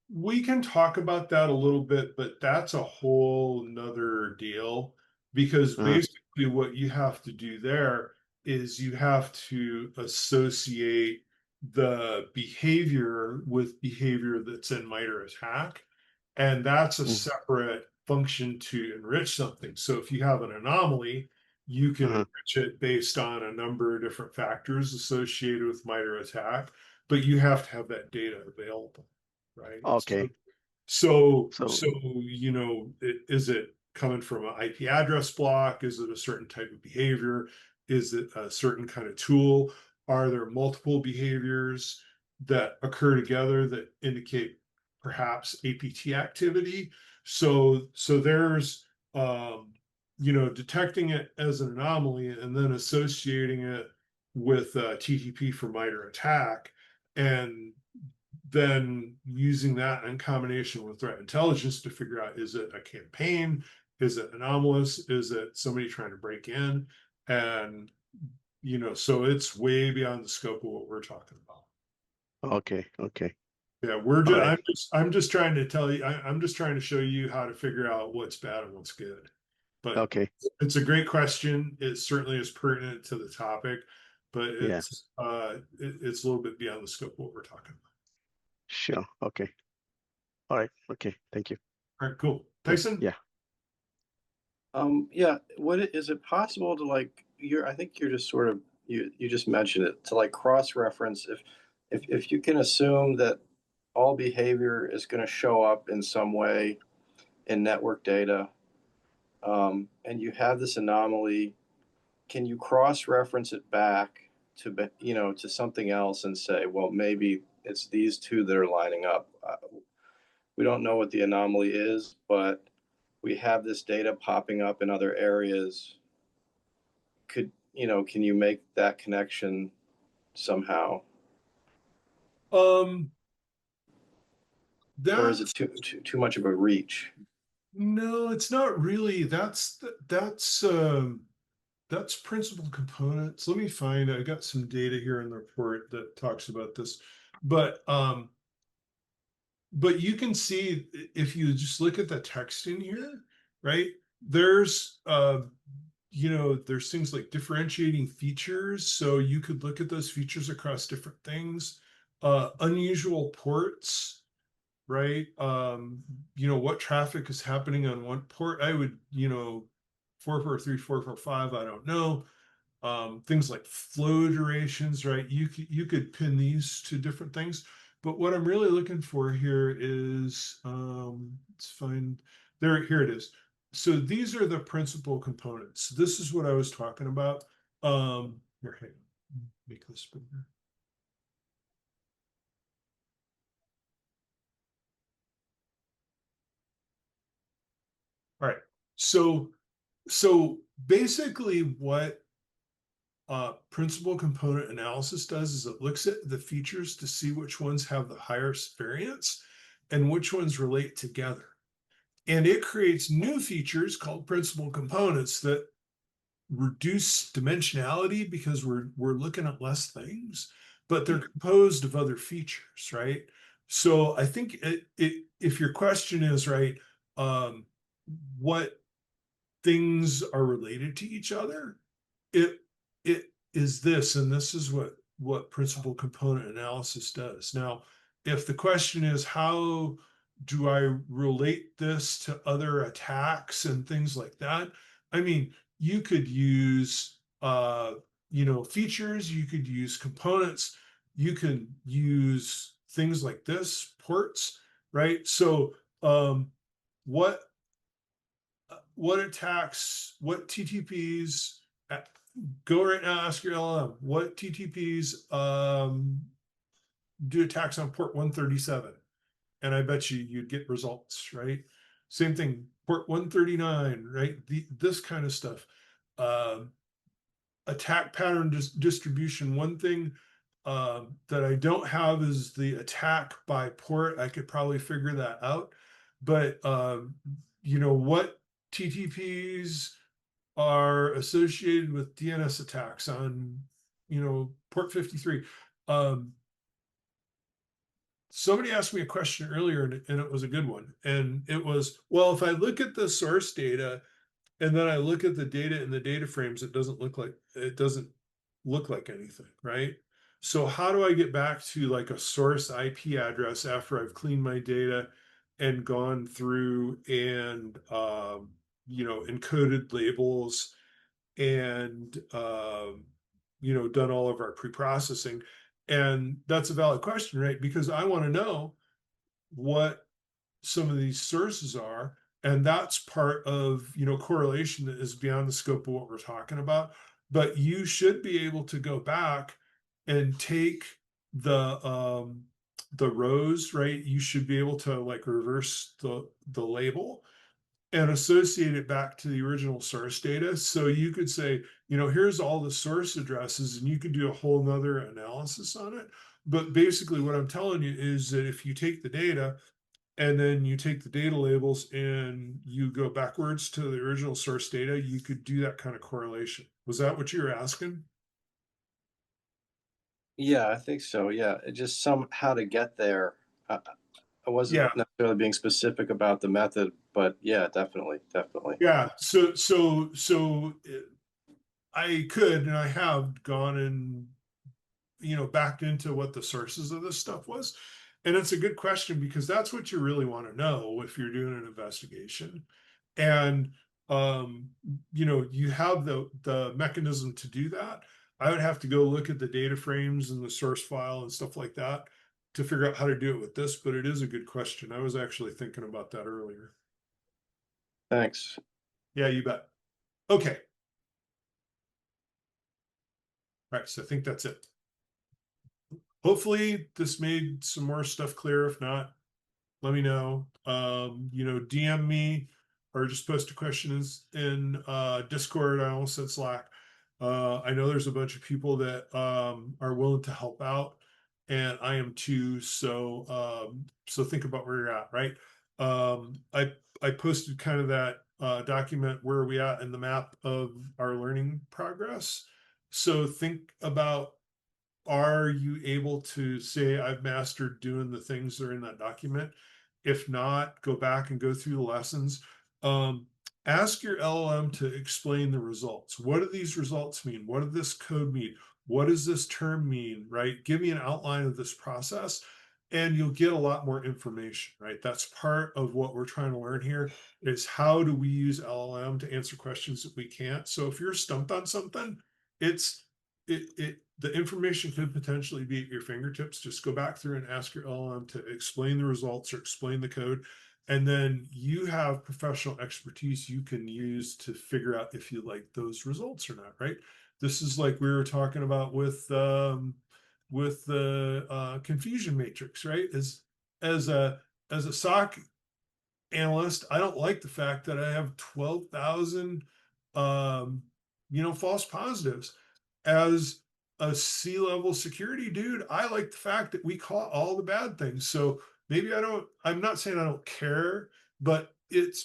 We can talk about that a little bit, but that's a whole nother deal because Uh-huh. basically what you have to do there is you have to associate the behavior with behavior that's in MITRE attack. And that's a Mm. separate function to enrich something. So if you have an anomaly, you can Uh-huh. enrich it based on a number of different factors associated with MITRE attack, but you have to have that data available, right? Okay. So So is it coming from an IP address block? Is it a certain type of behavior? Is it a certain kind of tool? Are there multiple behaviors that occur together that indicate perhaps APT activity? So there's detecting it as an anomaly and then associating it with TTP for MITRE attack, and then using that in combination with threat intelligence to figure out, is it a campaign? Is it anomalous? Is it somebody trying to break in? And so it's way beyond the scope of what we're talking about. okay. Okay. Yeah, All right. I'm just trying to tell you, I'm just trying to show you how to figure out what's bad and what's good. But Okay. it's a great question. It certainly is pertinent to the topic, but Yeah. it's a little bit beyond the scope of what we're talking about. Sure. Okay. All right. Okay. Thank you. All right, cool. Okay. Tyson? Yeah. Yeah, is it possible to like I think you're just sort of you just mentioned it to like cross-reference if you can assume that all behavior is going to show up in some way in network data, and you have this anomaly, can you cross-reference it back to to something else and say, well, maybe it's these two that are lining up. We don't know what the anomaly is, but we have this data popping up in other areas. Can you make that connection somehow, Um, or is that it too much of a reach? no, it's not really. That's principal components. Let me find. I got some data here in the report that talks about this, but um, but you can see if you just look at the text in here, right? There's there's things like differentiating features. So you could look at those features across different things. Unusual ports, right? What traffic is happening on one port. I would, 443, 445, I don't know. Things like flow durations, right? You could pin these to different things. But what I'm really looking for here is, let's find there, here it is. So these are the principal components. This is what I was talking about. Here, hang on, make this bigger. All right. So basically what principal component analysis does is it looks at the features to see which ones have the highest variance and which ones relate together. And it creates new features called principal components that reduce dimensionality because we're looking at less things, but they're composed of other features, right? So I think if your question is right, what things are related to each other, it it is this, and this is what principal component analysis does. Now, if the question is how do I relate this to other attacks and things like that, I mean, you could use features, you could use components, you can use things like this, ports, right? So what what attacks, what TTPs, go right now, ask your LLM, what TTPs do attacks on port 137? And I bet you'd get results, right? Same thing, port 139, right? This kind of stuff. Um, Attack pattern distribution. One thing that I don't have is the attack by port. I could probably figure that out. But what TTPs are associated with DNS attacks on, port 53. Somebody asked me a question earlier, and it was a good one. And it was, well, if I look at the source data and then I look at the data in the data frames, it doesn't look like anything, right? So how do I get back to like a source IP address after I've cleaned my data and gone through and encoded labels and done all of our pre-processing? And that's a valid question, right? Because I want to know what some of these sources are, and that's part of correlation that is beyond the scope of what we're talking about. But you should be able to go back and take the rows, right? You should be able to like reverse the label and associate it back to the original source data. So you could say, here's all the source addresses, and you could do a whole nother analysis on it. But basically what I'm telling you is that if you take the data and then you take the data labels and you go backwards to the original source data, you could do that kind of correlation. Was that what you were asking? Yeah, I think so. Yeah, it just some how to get there. I wasn't Yeah, necessarily being specific about the method, but yeah, definitely, definitely. yeah. I could, and I have gone and backed into what the sources of this stuff was. And it's a good question because that's what you really want to know if you're doing an investigation. And you have the mechanism to do that. I would have to go look at the data frames and the source file and stuff like that to figure out how to do it with this, but it is a good question. I was actually thinking about that earlier. Thanks. Yeah, you bet. Okay. All right, so I think that's it. Hopefully this made some more stuff clear. If not, let me know. DM me or just post a question in Discord. I almost said Slack. I know there's a bunch of people that are willing to help out, and I am too. So think about where you're at, right? I posted kind of that document where are we at in the map of our learning progress. So think about, are you able to say I've mastered doing the things that are in that document? If not, go back and go through the lessons. Ask your LLM to explain the results. What do these results mean? What does this code mean? What does this term mean? Right? Give me an outline of this process and you'll get a lot more information, right? That's part of what we're trying to learn here is how do we use LLM to answer questions that we can't. So if you're stumped on something, the information could potentially be at your fingertips. Just go back through and ask your LLM to explain the results or explain the code. And then you have professional expertise you can use to figure out if you like those results or not, right? This is like we were talking about with the confusion matrix, right? As a SOC analyst, I don't like the fact that I have 12,000 false positives. As a C-level security dude, I like the fact that we caught all the bad things. So maybe I'm not saying I don't care, but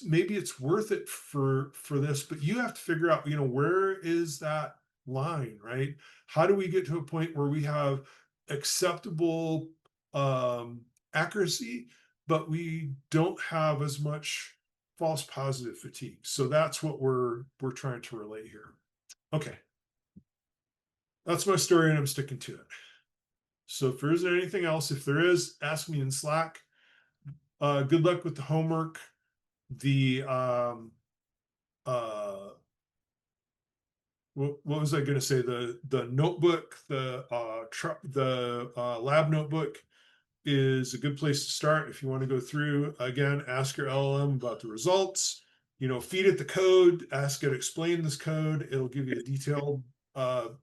maybe it's worth it for this, but you have to figure out, where is that line, right? How do we get to a point where we have acceptable accuracy, but we don't have as much false positive fatigue? So that's what we're trying to relate here. Okay. That's my story and I'm sticking to it. So if there isn't anything else, if there is, ask me in Slack. Good luck with the homework. The what was I going to say? The notebook, the lab notebook is a good place to start if you want to go through. Again, ask your LLM about the results. Feed it the code. Ask it explain this code. It'll give you a detailed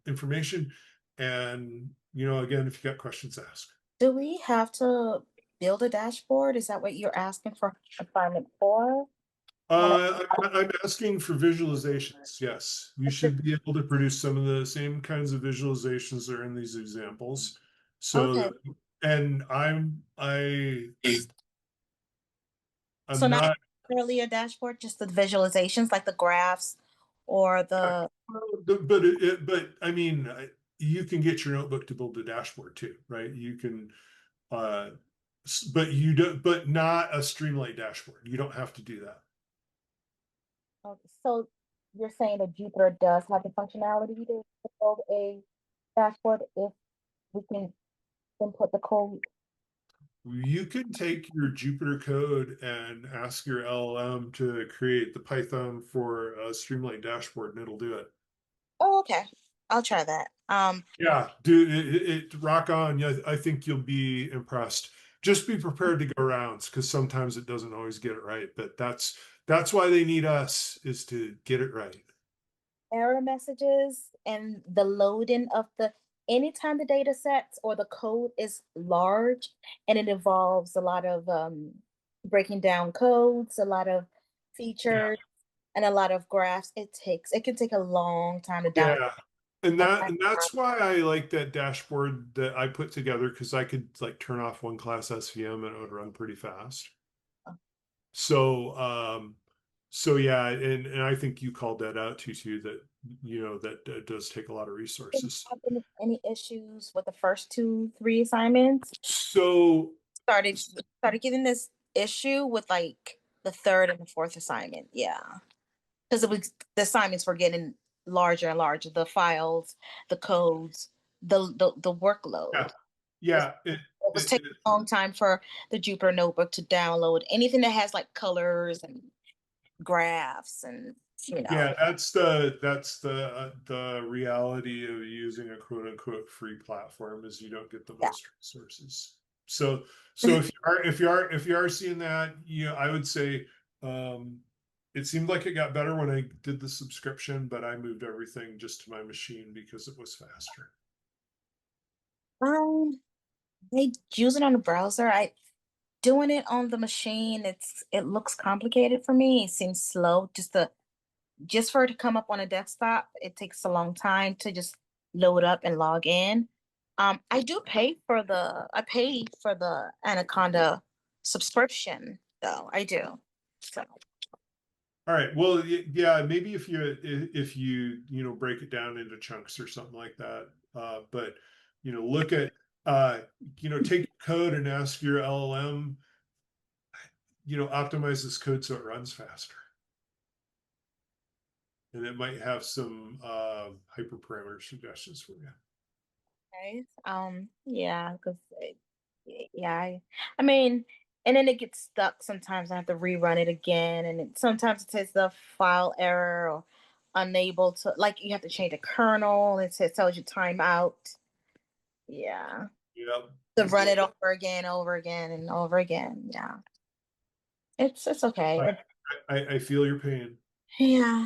information. And again, if you got questions, ask. Do we have to build a dashboard? Is that what you're asking for assignment 4? I'm asking for visualizations. Yes, you should be able to produce some of the same kinds of visualizations that are in these examples. So, Okay. and I'm So not not. really a dashboard, just the visualizations like the graphs or the. But I mean, you can get your notebook to build a dashboard too, right? You can, but you don't. But not a Streamlight dashboard. You don't have to do that. So you're saying that Jupyter does have the functionality to build a dashboard if we can input the code? You can take your Jupyter code and ask your LLM to create the Python for a Streamlight dashboard, and it'll do it. Oh, okay. I'll try that. Yeah, dude, it rock on. Yeah, I think you'll be impressed. Just be prepared to go rounds because sometimes it doesn't always get it right. But that's why they need us, is to get it right. Error messages and the loading of anytime the data sets or the code is large and it involves a lot of breaking down codes, a lot of features, and a lot of graphs, it can take a long time to download. Yeah. And that's why I like that dashboard that I put together, because I could like turn off one class SVM and it would run pretty fast. So yeah, and I think you called that out too, that that does take a lot of resources. Any issues with the first 2-3 assignments? So started getting this issue with like the third and the fourth assignment. Yeah, because the assignments were getting larger and larger. The files, the codes, the workload. Yeah. It was taking a long time for the Jupyter notebook to download anything that has like colors and graphs and you know. Yeah, that's the reality of using a quote unquote free platform is you don't get the Yeah. most resources. So if you are seeing that, I would say it seemed like it got better when I did the subscription, but I moved everything just to my machine because it was faster. They use it on the browser. I doing it on the machine, it looks complicated for me. It seems slow. Just for it to come up on a desktop, it takes a long time to just load up and log in. I do I pay for the Anaconda subscription though. I do. So All right. Well, yeah, maybe if you break it down into chunks or something like that. But look at take code and ask your LLM, optimize this code so it runs faster. And it might have some hyperparameter suggestions for you. okay. Yeah, because yeah, I mean, and then it gets stuck sometimes. I have to rerun it again, and sometimes it says the file error or unable to, like, you have to change the kernel. Tells you timeout. Yeah. Yeah. To run it over again and over again. Yeah. It's okay. I feel your pain. Yeah.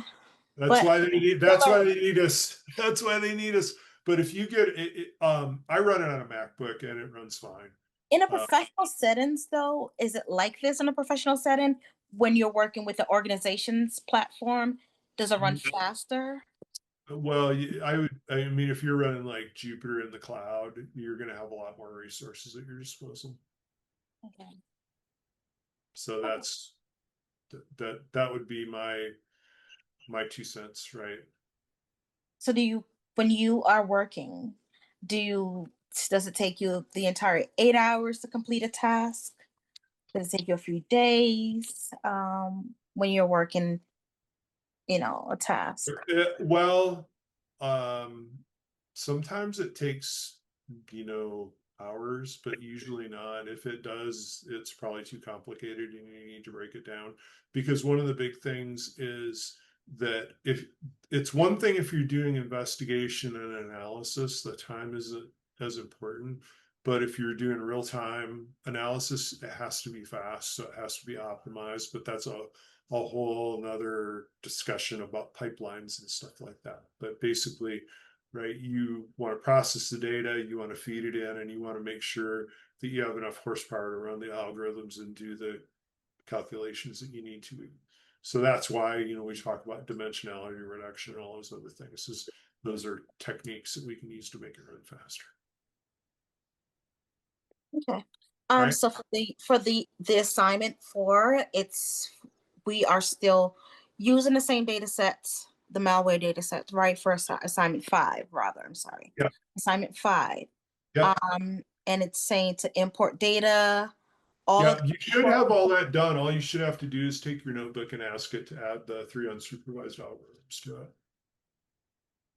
That's But why they need. That's why they need us. That's why they need us. But if you get it, I run it on a MacBook and it runs fine. in a professional settings, though, is it like this in a professional setting when you're working with the organization's platform? Does it run faster? Well, I mean, if you're running like Jupyter in the cloud, you're going to have a lot more resources at your disposal. Okay. So that's that would be my 2 cents, right? So when you are working, does it take you the entire 8 hours to complete a task? Does it take you a few days when you're working, a task? Well, um, sometimes it takes, hours, but usually not. If it does, it's probably too complicated and you need to break it down. Because one of the big things is that if it's one thing if you're doing investigation and analysis, the time isn't as important. But if you're doing real time analysis, it has to be fast, so it has to be optimized. But that's a whole another discussion about pipelines and stuff like that. But basically, right, you want to process the data, you want to feed it in, and you want to make sure that you have enough horsepower to run the algorithms and do the calculations that you need to. So that's why, we talk about dimensionality reduction and all those other things. Those are techniques that we can use to make it run faster. Okay. Right. So for the assignment for we are still using the same data sets, the malware data sets, right? For assignment 5, rather. I'm sorry. Yeah. Assignment 5. Yeah. And it's saying to import data. All Yeah, of you should have all that done. All you should have to do is take your notebook and ask it to add the 3 unsupervised algorithms to it.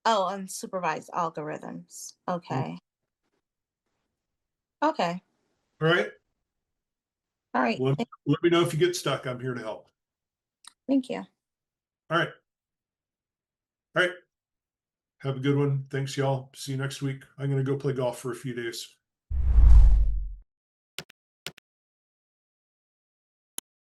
unsupervised algorithms. Okay. Okay. All right. All right. Well, let me know if you get stuck. I'm here to help. Thank you. All right. All right. Have a good one. Thanks, y'all. See you next week. I'm going to go play golf for a few days.